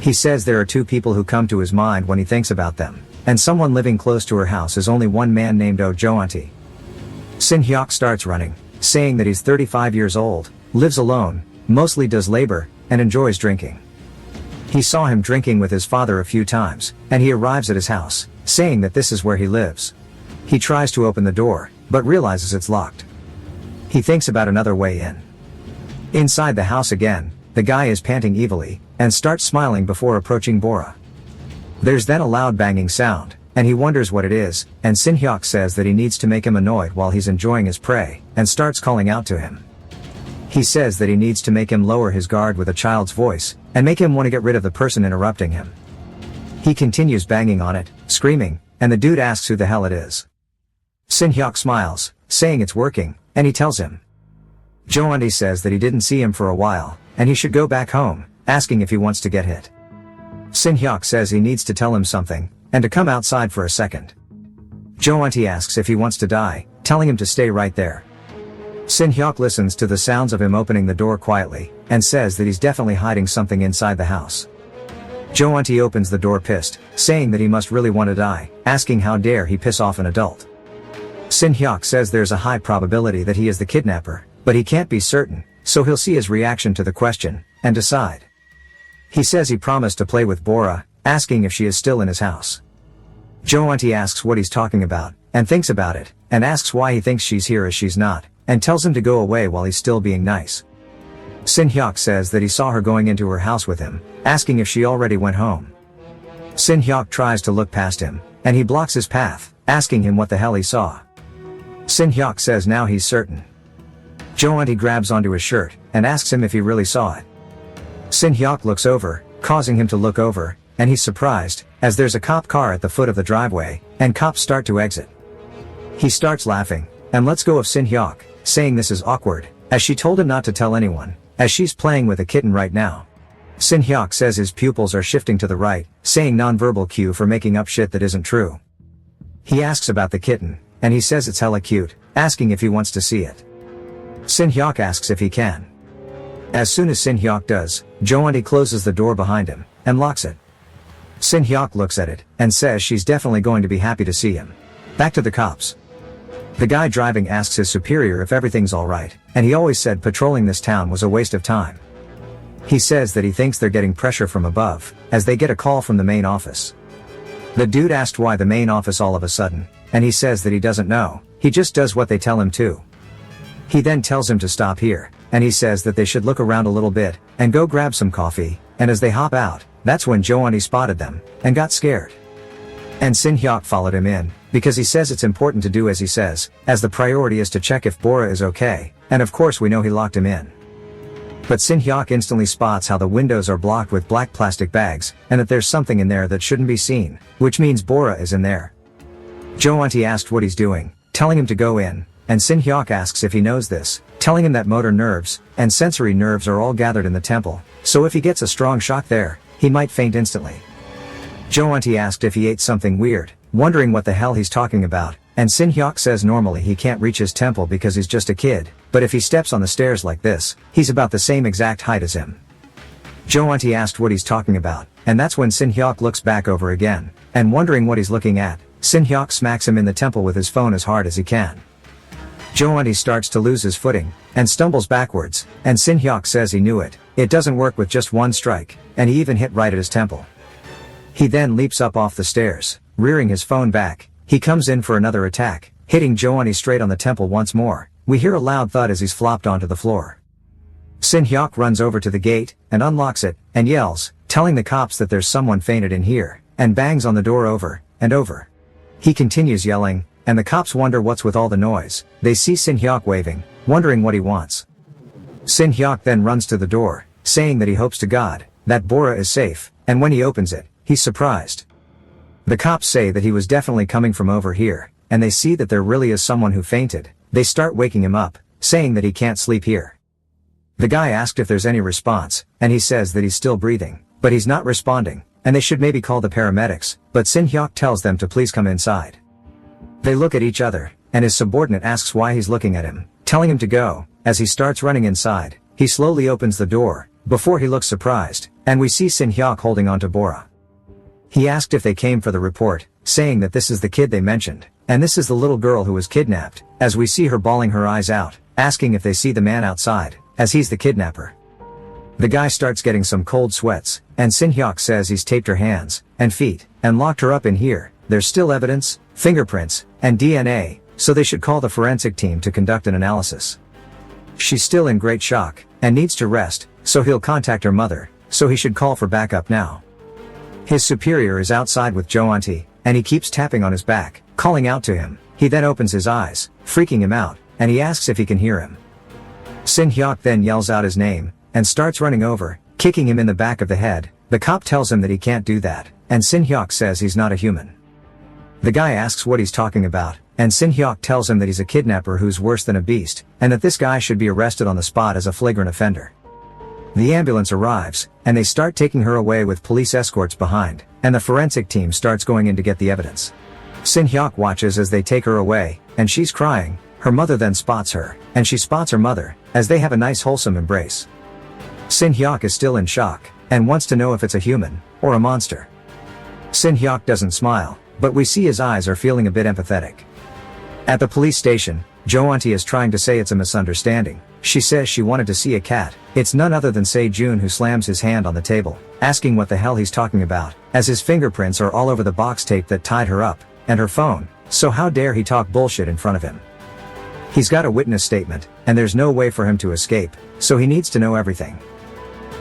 He says there are two people who come to his mind when he thinks about them, and someone living close to her house is only one man named Ojoanti. Sin Hyuk starts running, saying that he's 35 years old, lives alone, mostly does labor, and enjoys drinking. He saw him drinking with his father a few times, and he arrives at his house, saying that this is where he lives. He tries to open the door, but realizes it's locked. He thinks about another way in. Inside the house again, the guy is panting evilly, and starts smiling before approaching Bora. There's then a loud banging sound, and he wonders what it is, and Sin Hyuk says that he needs to make him annoyed while he's enjoying his prey, and starts calling out to him. He says that he needs to make him lower his guard with a child's voice, and make him want to get rid of the person interrupting him. He continues banging on it, screaming, and the dude asks who the hell it is. Sin Hyuk smiles, saying it's working, and he tells him. Joandi says that he didn't see him for a while, and he should go back home, asking if he wants to get hit. Sin Hyuk says he needs to tell him something, and to come outside for a second. Jo-eun-tae asks if he wants to die, telling him to stay right there. Sin Hyuk listens to the sounds of him opening the door quietly, and says that he's definitely hiding something inside the house. Jo-eun-tae opens the door pissed, saying that he must really want to die, asking how dare he piss off an adult. Sin Hyuk says there's a high probability that he is the kidnapper, but he can't be certain, so he'll see his reaction to the question, and decide. He says he promised to play with Bora, asking if she is still in his house. Jo-eun-tae asks what he's talking about, and thinks about it, and asks why he thinks she's here as she's not, and tells him to go away while he's still being nice. Sin Hyuk says that he saw her going into her house with him, asking if she already went home. Sin Hyuk tries to look past him, and he blocks his path, asking him what the hell he saw. Sin Hyuk says now he's certain. Jo-eun-tae grabs onto his shirt, and asks him if he really saw it. Sin Hyuk looks over, causing him to look over, and he's surprised, as there's a cop car at the foot of the driveway, and cops start to exit. He starts laughing, and lets go of Sin Hyuk, saying this is awkward, as she told him not to tell anyone, as she's playing with a kitten right now. Sin Hyuk says his pupils are shifting to the right, saying nonverbal cue for making up shit that isn't true. He asks about the kitten, and he says it's hella cute, asking if he wants to see it. Sin Hyuk asks if he can. As soon as Sin Hyuk does, Jo-eun-tae closes the door behind him, and locks it. Sin Hyuk looks at it, and says she's definitely going to be happy to see him. Back to the cops. The guy driving asks his superior if everything's alright, and he always said patrolling this town was a waste of time. He says that he thinks they're getting pressure from above, as they get a call from the main office. The dude asked why the main office all of a sudden, and he says that he doesn't know, he just does what they tell him to. He then tells him to stop here, and he says that they should look around a little bit, and go grab some coffee, and as they hop out, that's when Jo-eun-tae spotted them, and got scared. And Sin Hyuk followed him in, because he says it's important to do as he says, as the priority is to check if Bora is okay, and of course we know he locked him in. But Sin Hyuk instantly spots how the windows are blocked with black plastic bags, and that there's something in there that shouldn't be seen, which means Bora is in there. Jo-eun-tae asked what he's doing, telling him to go in, and Sin Hyuk asks if he knows this, telling him that motor nerves, and sensory nerves are all gathered in the temple, so if he gets a strong shock there, he might faint instantly. Jo-eun-tae asked if he ate something weird, wondering what the hell he's talking about, and Sin Hyuk says normally he can't reach his temple because he's just a kid, but if he steps on the stairs like this, he's about the same exact height as him. Jo-eun-tae asked what he's talking about, and that's when Sin Hyuk looks back over again, and wondering what he's looking at, Sin Hyuk smacks him in the temple with his phone as hard as he can. Jo-eun-tae starts to lose his footing, and stumbles backwards, and Sin Hyuk says he knew it, it doesn't work with just one strike, and he even hit right at his temple. He then leaps up off the stairs, rearing his phone back, he comes in for another attack, hitting Jo-eun-tae straight on the temple once more, we hear a loud thud as he's flopped onto the floor. Sin Hyuk runs over to the gate, and unlocks it, and yells, telling the cops that there's someone fainted in here, and bangs on the door over, and over. He continues yelling, and the cops wonder what's with all the noise, they see Sin Hyuk waving, wondering what he wants. Sin Hyuk then runs to the door, saying that he hopes to God, that Bora is safe, and when he opens it, he's surprised. The cops say that he was definitely coming from over here, and they see that there really is someone who fainted, they start waking him up, saying that he can't sleep here. The guy asked if there's any response, and he says that he's still breathing, but he's not responding, and they should maybe call the paramedics, but Sin Hyuk tells them to please come inside. They look at each other, and his subordinate asks why he's looking at him, telling him to go, as he starts running inside, he slowly opens the door, before he looks surprised, and we see Sin Hyuk holding onto Bora. He asked if they came for the report, saying that this is the kid they mentioned, and this is the little girl who was kidnapped, as we see her bawling her eyes out, asking if they see the man outside, as he's the kidnapper. The guy starts getting some cold sweats, and Sin Hyuk says he's taped her hands, and feet, and locked her up in here, there's still evidence, fingerprints, and DNA, so they should call the forensic team to conduct an analysis. She's still in great shock, and needs to rest, so he'll contact her mother, so he should call for backup now. His superior is outside with Jo-eun-tae, and he keeps tapping on his back, calling out to him, he then opens his eyes, freaking him out, and he asks if he can hear him. Sin Hyuk then yells out his name, and starts running over, kicking him in the back of the head, the cop tells him that he can't do that, and Sin Hyuk says he's not a human. The guy asks what he's talking about, and Sin Hyuk tells him that he's a kidnapper who's worse than a beast, and that this guy should be arrested on the spot as a flagrant offender. The ambulance arrives, and they start taking her away with police escorts behind, and the forensic team starts going in to get the evidence. Sin Hyuk watches as they take her away, and she's crying. Her mother then spots her, and she spots her mother, as they have a nice wholesome embrace. Sin Hyuk is still in shock, and wants to know if it's a human, or a monster. Sin Hyuk doesn't smile, but we see his eyes are feeling a bit empathetic. At the police station, Jo Auntie is trying to say it's a misunderstanding. She says she wanted to see a cat. It's none other than Se-jun, who slams his hand on the table, asking what the hell he's talking about, as his fingerprints are all over the box tape that tied her up, and her phone, so how dare he talk bullshit in front of him. He's got a witness statement, and there's no way for him to escape, so he needs to know everything.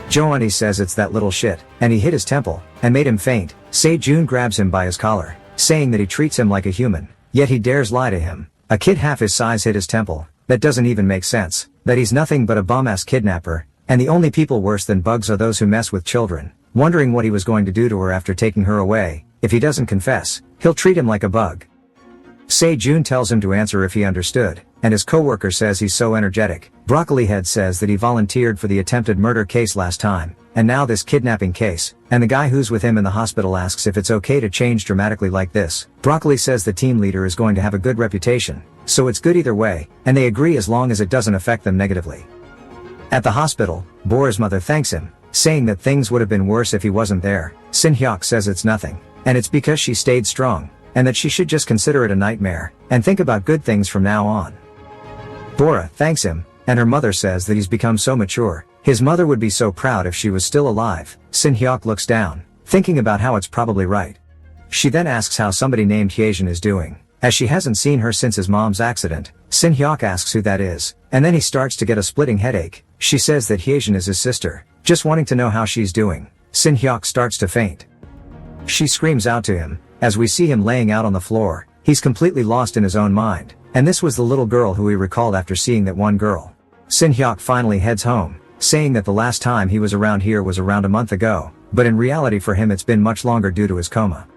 Jo Auntie says it's that little shit, and he hit his temple, and made him faint. Se-jun grabs him by his collar, saying that he treats him like a human, yet he dares lie to him. A kid half his size hit his temple. That doesn't even make sense, that he's nothing but a bum-ass kidnapper, and the only people worse than bugs are those who mess with children. Wondering what he was going to do to her after taking her away. If he doesn't confess, he'll treat him like a bug. Se-jun tells him to answer if he understood, and his coworker says he's so energetic. Broccoli Head says that he volunteered for the attempted murder case last time, and now this kidnapping case, and the guy who's with him in the hospital asks if it's okay to change dramatically like this. Broccoli says the team leader is going to have a good reputation, so it's good either way, and they agree as long as it doesn't affect them negatively. At the hospital, Bora's mother thanks him, saying that things would have been worse if he wasn't there. Sin Hyuk says it's nothing, and it's because she stayed strong, and that she should just consider it a nightmare, and think about good things from now on. Bora thanks him, and her mother says that he's become so mature. His mother would be so proud if she was still alive. Sin Hyuk looks down, thinking about how it's probably right. She then asks how somebody named Hyejin is doing, as she hasn't seen her since his mom's accident. Sin Hyuk asks who that is, and then he starts to get a splitting headache. She says that Hyejin is his sister, just wanting to know how she's doing. Sin Hyuk starts to faint. She screams out to him, as we see him laying out on the floor. He's completely lost in his own mind, and this was the little girl who he recalled after seeing that one girl. Sin Hyuk finally heads home, saying that the last time he was around here was around a month ago, but in reality for him it's been much longer due to his coma.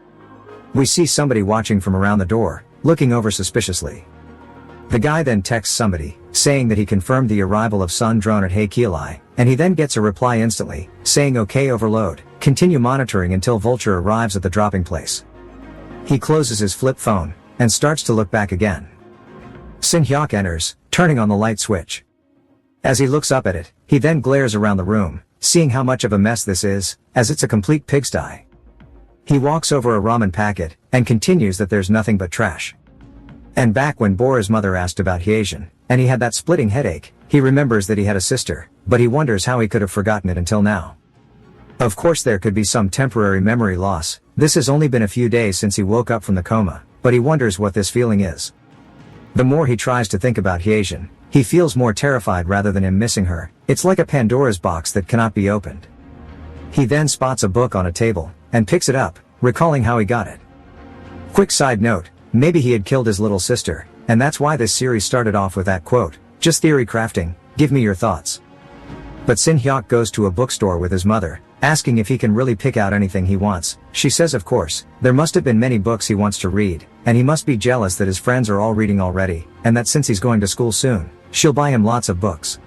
We see somebody watching from around the door, looking over suspiciously. The guy then texts somebody, saying that he confirmed the arrival of Sun drone at Haekialai, and he then gets a reply instantly, saying okay, overload, continue monitoring until Vulture arrives at the dropping place. He closes his flip phone, and starts to look back again. Sin Hyuk enters, turning on the light switch. As he looks up at it, he then glares around the room, seeing how much of a mess this is, as it's a complete pigsty. He walks over a ramen packet, and continues that there's nothing but trash. And back when Bora's mother asked about Hyejin, and he had that splitting headache, he remembers that he had a sister, but he wonders how he could have forgotten it until now. Of course there could be some temporary memory loss. This has only been a few days since he woke up from the coma, but he wonders what this feeling is. The more he tries to think about Hyejin, he feels more terrified rather than him missing her. It's like a Pandora's box that cannot be opened. He then spots a book on a table, and picks it up, recalling how he got it. Quick side note, maybe he had killed his little sister, and that's why this series started off with that quote. Just theory crafting, give me your thoughts. But Sin Hyuk goes to a bookstore with his mother, asking if he can really pick out anything he wants. She says of course, there must have been many books he wants to read, and he must be jealous that his friends are all reading already, and that since he's going to school soon, she'll buy him lots of books.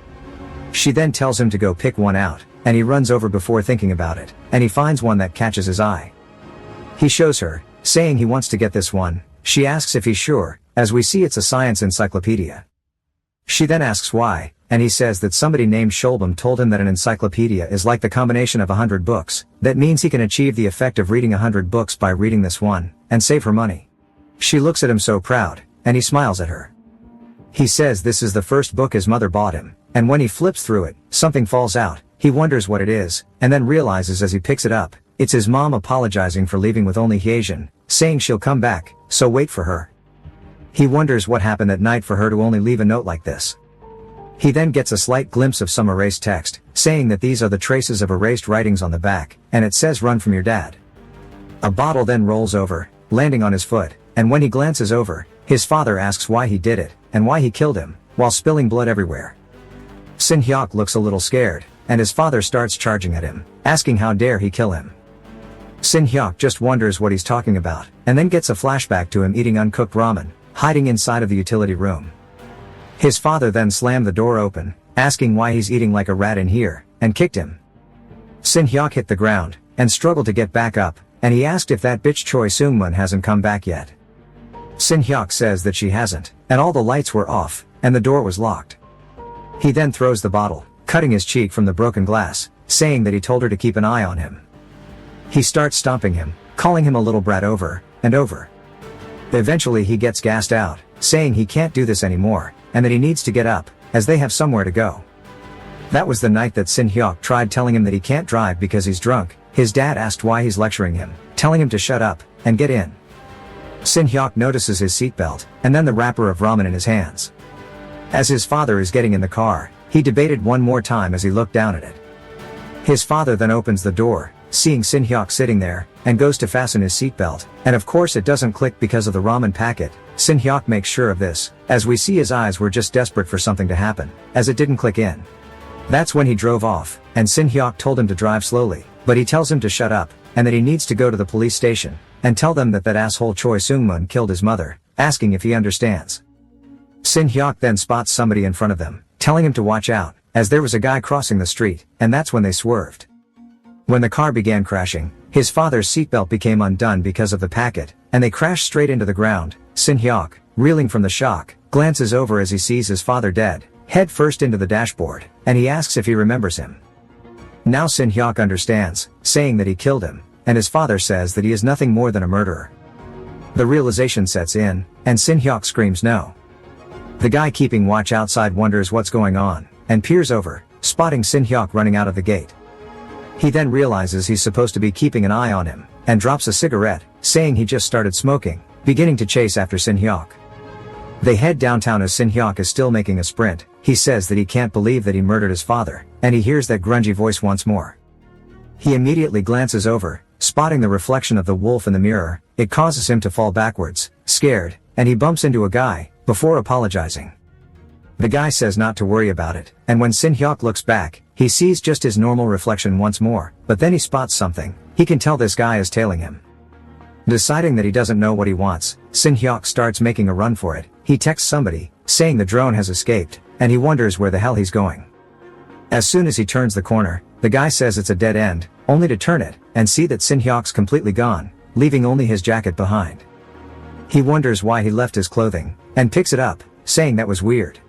She then tells him to go pick one out, and he runs over before thinking about it, and he finds one that catches his eye. He shows her, saying he wants to get this one. She asks if he's sure, as we see it's a science encyclopedia. She then asks why, and he says that somebody named Sholbam told him that an encyclopedia is like the combination of 100 books. That means he can achieve the effect of reading 100 books by reading this one, and save her money. She looks at him so proud, and he smiles at her. He says this is the first book his mother bought him, and when he flips through it, something falls out. He wonders what it is, and then realizes as he picks it up, it's his mom apologizing for leaving with only Hyejin, saying she'll come back, so wait for her. He wonders what happened that night for her to only leave a note like this. He then gets a slight glimpse of some erased text, saying that these are the traces of erased writings on the back, and it says run from your dad. A bottle then rolls over, landing on his foot, and when he glances over, his father asks why he did it, and why he killed him, while spilling blood everywhere. Sin Hyuk looks a little scared, and his father starts charging at him, asking how dare he kill him. Sin Hyuk just wonders what he's talking about, and then gets a flashback to him eating uncooked ramen, hiding inside of the utility room. His father then slammed the door open, asking why he's eating like a rat in here, and kicked him. Sin Hyuk hit the ground, and struggled to get back up, and he asked if that bitch Choi Seung-mun hasn't come back yet. Sin Hyuk says that she hasn't, and all the lights were off, and the door was locked. He then throws the bottle, cutting his cheek from the broken glass, saying that he told her to keep an eye on him. He starts stomping him, calling him a little brat over and over. Eventually he gets gassed out, saying he can't do this anymore, and that he needs to get up, as they have somewhere to go. That was the night that Sin Hyuk tried telling him that he can't drive because he's drunk. His dad asked why he's lecturing him, telling him to shut up and get in. Sin Hyuk notices his seatbelt, and then the wrapper of ramen in his hands. As his father is getting in the car, he debated one more time as he looked down at it. His father then opens the door, seeing Sin Hyuk sitting there, and goes to fasten his seatbelt, and of course it doesn't click because of the ramen packet. Sin Hyuk makes sure of this, as we see his eyes were just desperate for something to happen, as it didn't click in. That's when he drove off, and Sin Hyuk told him to drive slowly, but he tells him to shut up, and that he needs to go to the police station, and tell them that asshole Choi Seung-mun killed his mother, asking if he understands. Sin Hyuk then spots somebody in front of them, telling him to watch out, as there was a guy crossing the street, and that's when they swerved. When the car began crashing, his father's seatbelt became undone because of the packet, and they crashed straight into the ground. Sin Hyuk, reeling from the shock, glances over as he sees his father dead, head first into the dashboard, and he asks if he remembers him. Now Sin Hyuk understands, saying that he killed him, and his father says that he is nothing more than a murderer. The realization sets in, and Sin Hyuk screams no. The guy keeping watch outside wonders what's going on, and peers over, spotting Sin Hyuk running out of the gate. He then realizes he's supposed to be keeping an eye on him, and drops a cigarette, saying he just started smoking, beginning to chase after Sin Hyuk. They head downtown as Sin Hyuk is still making a sprint. He says that he can't believe that he murdered his father, and he hears that grungy voice once more. He immediately glances over, spotting the reflection of the wolf in the mirror. It causes him to fall backwards, scared, and he bumps into a guy, before apologizing. The guy says not to worry about it, and when Sin Hyuk looks back, he sees just his normal reflection once more, but then he spots something. He can tell this guy is tailing him. Deciding that he doesn't know what he wants, Sin Hyuk starts making a run for it. He texts somebody, saying the drone has escaped, and he wonders where the hell he's going. As soon as he turns the corner, the guy says it's a dead end, only to turn it, and see that Sin Hyuk's completely gone, leaving only his jacket behind. He wonders why he left his clothing, and picks it up, saying that was weird.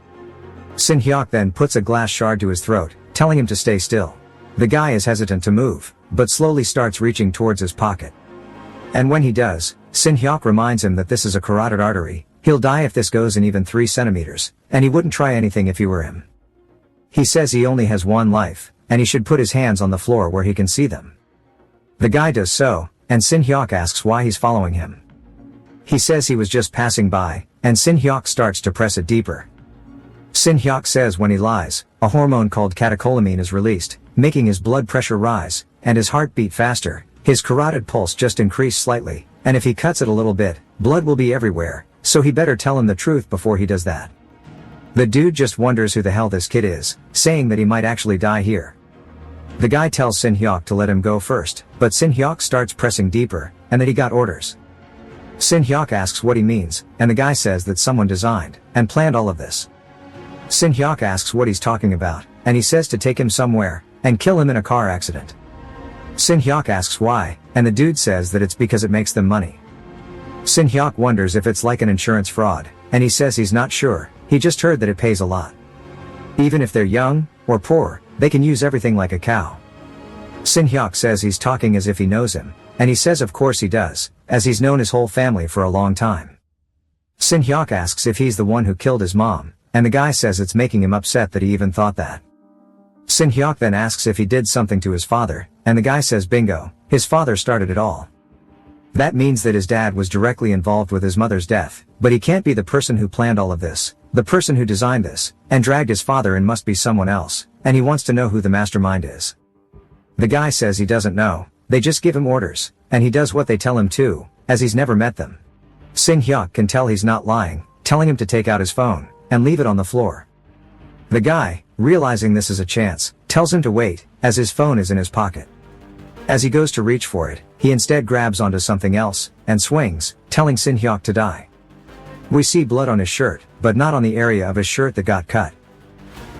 Sin Hyuk then puts a glass shard to his throat, telling him to stay still. The guy is hesitant to move, but slowly starts reaching towards his pocket. And when he does, Sin Hyuk reminds him that this is a carotid artery. He'll die if this goes in even 3 centimeters, and he wouldn't try anything if he were him. He says he only has one life, and he should put his hands on the floor where he can see them. The guy does so, and Sin Hyuk asks why he's following him. He says he was just passing by, and Sin Hyuk starts to press it deeper. Sin Hyuk says when he lies, a hormone called catecholamine is released, making his blood pressure rise, and his heart beat faster. His carotid pulse just increased slightly, and if he cuts it a little bit, blood will be everywhere, so he better tell him the truth before he does that. The dude just wonders who the hell this kid is, saying that he might actually die here. The guy tells Sin Hyuk to let him go first, but Sin Hyuk starts pressing deeper, and that he got orders. Sin Hyuk asks what he means, and the guy says that someone designed and planned all of this. Sin Hyuk asks what he's talking about, and he says to take him somewhere, and kill him in a car accident. Sin Hyuk asks why, and the dude says that it's because it makes them money. Sin Hyuk wonders if it's like an insurance fraud, and he says he's not sure, he just heard that it pays a lot. Even if they're young, or poor, they can use everything like a cow. Sin Hyuk says he's talking as if he knows him, and he says of course he does, as he's known his whole family for a long time. Sin Hyuk asks if he's the one who killed his mom, and the guy says it's making him upset that he even thought that. Sin Hyuk then asks if he did something to his father, and the guy says bingo, his father started it all. That means that his dad was directly involved with his mother's death, but he can't be the person who planned all of this. The person who designed this, and dragged his father in must be someone else, and he wants to know who the mastermind is. The guy says he doesn't know, they just give him orders, and he does what they tell him to, as he's never met them. Sin Hyuk can tell he's not lying, telling him to take out his phone, and leave it on the floor. The guy, realizing this is a chance, tells him to wait, as his phone is in his pocket. As he goes to reach for it, he instead grabs onto something else, and swings, telling Sin Hyuk to die. We see blood on his shirt, but not on the area of his shirt that got cut.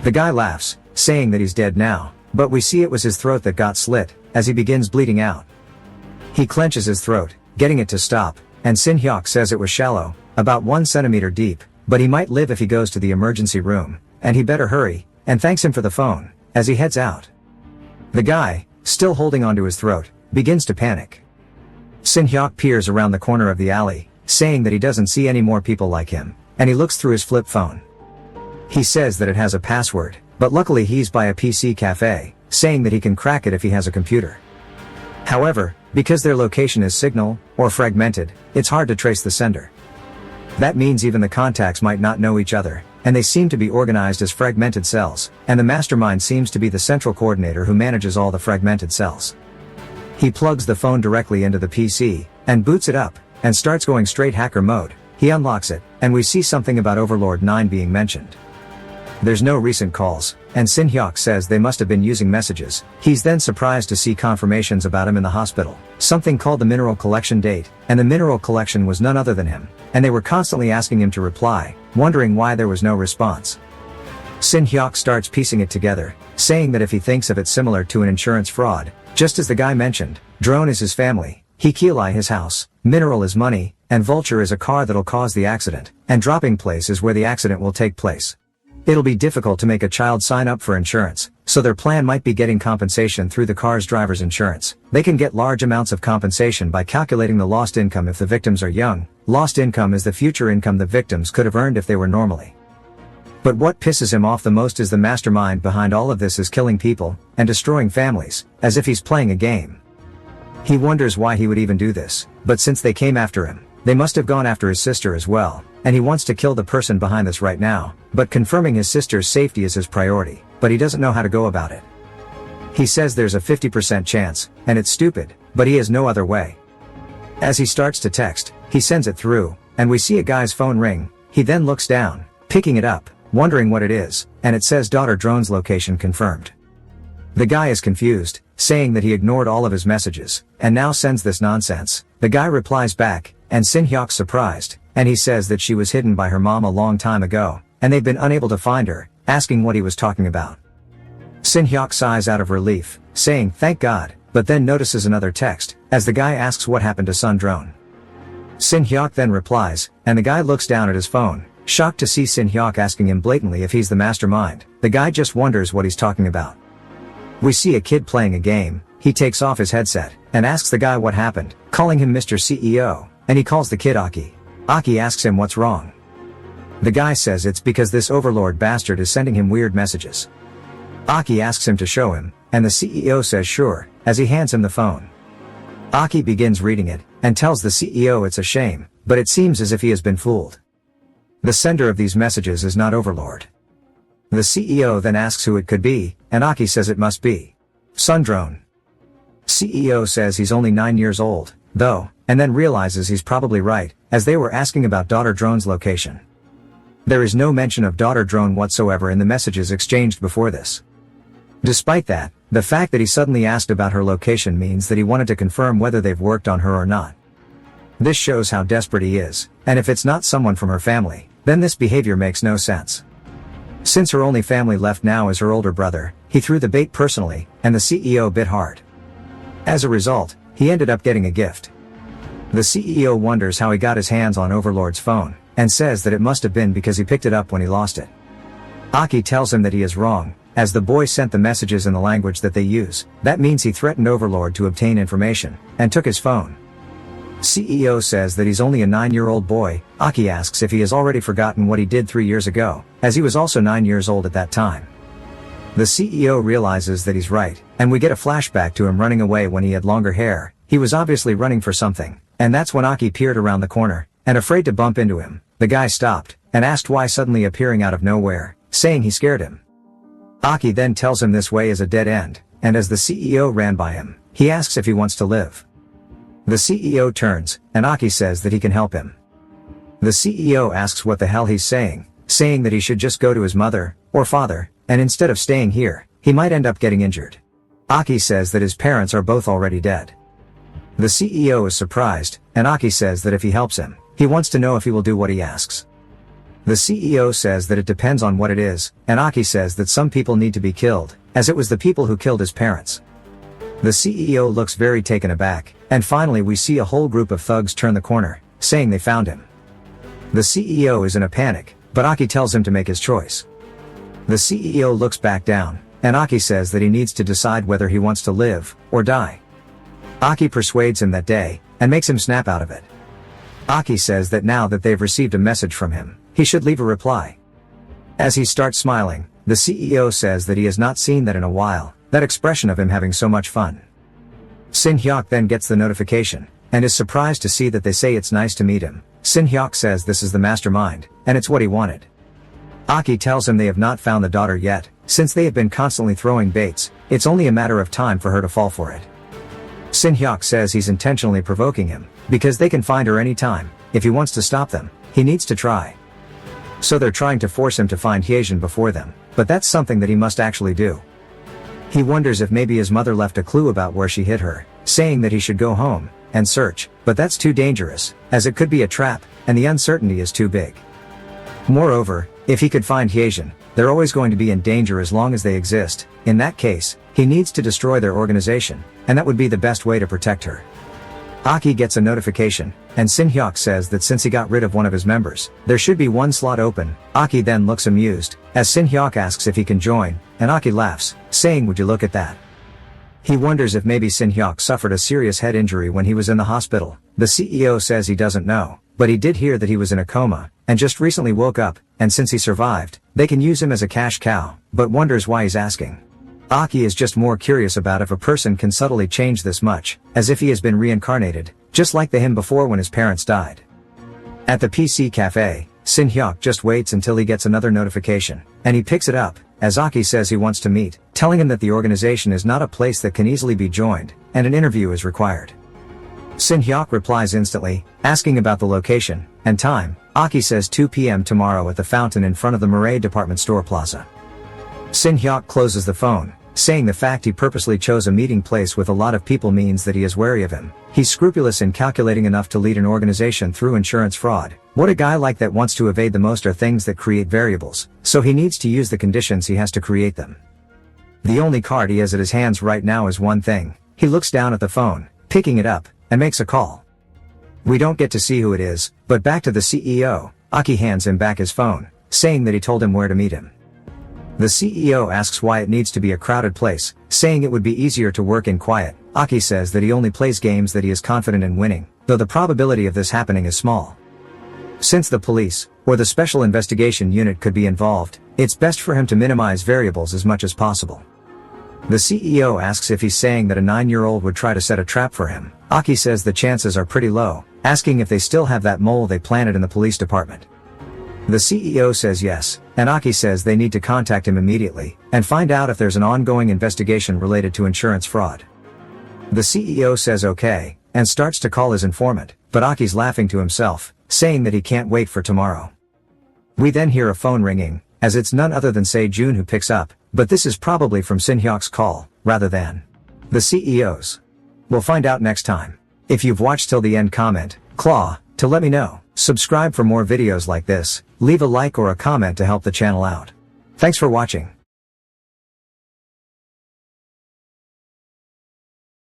The guy laughs, saying that he's dead now, But we see it was his throat that got slit, as he begins bleeding out. He clenches his throat, getting it to stop, and Sin Hyuk says it was shallow, about 1 centimeter deep, but he might live if he goes to the emergency room, and he better hurry, and thanks him for the phone, as he heads out. The guy, still holding onto his throat, begins to panic. Sin Hyuk peers around the corner of the alley, saying that he doesn't see any more people like him, and he looks through his flip phone. He says that it has a password, but luckily he's by a PC cafe, saying that he can crack it if he has a computer. However, because their location is signal, or fragmented, it's hard to trace the sender. That means even the contacts might not know each other, and they seem to be organized as fragmented cells, and the mastermind seems to be the central coordinator who manages all the fragmented cells. He plugs the phone directly into the PC, and boots it up, and starts going straight hacker mode. He unlocks it, and we see something about Overlord 9 being mentioned. There's no recent calls, and Sin Hyuk says they must have been using messages. He's then surprised to see confirmations about him in the hospital, something called the mineral collection date, and the mineral collection was none other than him, and they were constantly asking him to reply, wondering why there was no response. Sin Hyuk starts piecing it together, saying that if he thinks of it similar to an insurance fraud, just as the guy mentioned, drone is his family, Hikili his house, mineral is money, and vulture is a car that'll cause the accident, and dropping place is where the accident will take place. It'll be difficult to make a child sign up for insurance, so their plan might be getting compensation through the car's driver's insurance. They can get large amounts of compensation by calculating the lost income if the victims are young. Lost income is the future income the victims could have earned if they were normally. But what pisses him off the most is the mastermind behind all of this is killing people, and destroying families, as if he's playing a game. He wonders why he would even do this, but since they came after him, they must have gone after his sister as well, and he wants to kill the person behind this right now, but confirming his sister's safety is his priority, but he doesn't know how to go about it. He says there's a 50% chance, and it's stupid, but he has no other way. As he starts to text, he sends it through, and we see a guy's phone ring. He then looks down, picking it up, wondering what it is, and it says daughter drone's location confirmed. The guy is confused, saying that he ignored all of his messages, and now sends this nonsense. The guy replies back, and Sin Hyuk's surprised, and he says that she was hidden by her mom a long time ago, and they've been unable to find her, asking what he was talking about. Sin Hyuk sighs out of relief, saying thank God, but then notices another text, as the guy asks what happened to Sun Drone. Sin Hyuk then replies, and the guy looks down at his phone, shocked to see Sin Hyuk asking him blatantly if he's the mastermind. The guy just wonders what he's talking about. We see a kid playing a game. He takes off his headset, and asks the guy what happened, calling him Mr. CEO, and he calls the kid Aki. Aki asks him what's wrong. The guy says it's because this overlord bastard is sending him weird messages. Aki asks him to show him, and the CEO says sure, as he hands him the phone. Aki begins reading it, and tells the CEO it's a shame, but it seems as if he has been fooled. The sender of these messages is not Overlord. The CEO then asks who it could be, and Aki says it must be Sundrone. CEO says he's only 9 years old, though, and then realizes he's probably right, as they were asking about daughter drone's location. There is no mention of daughter drone whatsoever in the messages exchanged before this. Despite that, the fact that he suddenly asked about her location means that he wanted to confirm whether they've worked on her or not. This shows how desperate he is, and if it's not someone from her family, then this behavior makes no sense. Since her only family left now is her older brother, he threw the bait personally, and the CEO bit hard. As a result, he ended up getting a gift. The CEO wonders how he got his hands on Overlord's phone, and says that it must have been because he picked it up when he lost it. Aki tells him that he is wrong, as the boy sent the messages in the language that they use. That means he threatened Overlord to obtain information, and took his phone. CEO says that he's only a 9-year-old boy. Aki asks if he has already forgotten what he did 3 years ago, as he was also 9 years old at that time. The CEO realizes that he's right, and we get a flashback to him running away when he had longer hair. He was obviously running for something, and that's when Aki peered around the corner, and afraid to bump into him. The guy stopped, and asked why suddenly appearing out of nowhere, saying he scared him. Aki then tells him this way is a dead end, and as the CEO ran by him, he asks if he wants to live. The CEO turns, and Aki says that he can help him. The CEO asks what the hell he's saying that he should just go to his mother, or father, and instead of staying here, he might end up getting injured. Aki says that his parents are both already dead. The CEO is surprised, and Aki says that if he helps him, he wants to know if he will do what he asks. The CEO says that it depends on what it is, and Aki says that some people need to be killed, as it was the people who killed his parents. The CEO looks very taken aback, and finally we see a whole group of thugs turn the corner, saying they found him. The CEO is in a panic, but Aki tells him to make his choice. The CEO looks back down, and Aki says that he needs to decide whether he wants to live, or die. Aki persuades him that day, and makes him snap out of it. Aki says that now that they've received a message from him, he should leave a reply. As he starts smiling, the CEO says that he has not seen that in a while, that expression of him having so much fun. Sin Hyuk then gets the notification, and is surprised to see that they say it's nice to meet him. Sin Hyuk says this is the mastermind, and it's what he wanted. Aki tells him they have not found the daughter yet, since they have been constantly throwing baits, it's only a matter of time for her to fall for it. Sin Hyuk says he's intentionally provoking him, because they can find her anytime. If he wants to stop them, he needs to try. So they're trying to force him to find Hyejin before them, but that's something that he must actually do. He wonders if maybe his mother left a clue about where she hid her, saying that he should go home and search, but that's too dangerous, as it could be a trap, and the uncertainty is too big. Moreover, if he could find Hyejin, they're always going to be in danger as long as they exist. In that case, he needs to destroy their organization, and that would be the best way to protect her. Aki gets a notification, and Sin Hyuk says that since he got rid of one of his members, there should be one slot open. Aki then looks amused, as Sin Hyuk asks if he can join, and Aki laughs, saying would you look at that. He wonders if maybe Sin Hyuk suffered a serious head injury when he was in the hospital. The CEO says he doesn't know, but he did hear that he was in a coma, and just recently woke up, and since he survived, they can use him as a cash cow, but wonders why he's asking. Aki is just more curious about if a person can subtly change this much, as if he has been reincarnated, just like him before when his parents died. At the PC cafe, Sin Hyuk just waits until he gets another notification, and he picks it up, as Aki says he wants to meet, telling him that the organization is not a place that can easily be joined, and an interview is required. Sin Hyuk replies instantly, asking about the location and time. Aki says 2 p.m. tomorrow at the fountain in front of the Murray department store plaza. Sin Hyuk closes the phone, saying the fact he purposely chose a meeting place with a lot of people means that he is wary of him. He's scrupulous and calculating enough to lead an organization through insurance fraud. What a guy like that wants to evade the most are things that create variables, so he needs to use the conditions he has to create them. The only card he has at his hands right now is one thing. He looks down at the phone, picking it up, and makes a call. We don't get to see who it is, but back to the CEO, Aki hands him back his phone, saying that he told him where to meet him. The CEO asks why it needs to be a crowded place, saying it would be easier to work in quiet. Aki says that he only plays games that he is confident in winning, though the probability of this happening is small. Since the police, or the special investigation unit could be involved, it's best for him to minimize variables as much as possible. The CEO asks if he's saying that a 9-year-old would try to set a trap for him. Aki says the chances are pretty low, asking if they still have that mole they planted in the police department. The CEO says yes, and Aki says they need to contact him immediately, and find out if there's an ongoing investigation related to insurance fraud. The CEO says okay, and starts to call his informant, but Aki's laughing to himself, saying that he can't wait for tomorrow. We then hear a phone ringing, as it's none other than Se-jun who picks up, but this is probably from Sin Hyuk's call, rather than the CEO's. We'll find out next time. If you've watched till the end, comment, claw, to let me know. Subscribe for more videos like this, leave a like or a comment to help the channel out. Thanks for watching.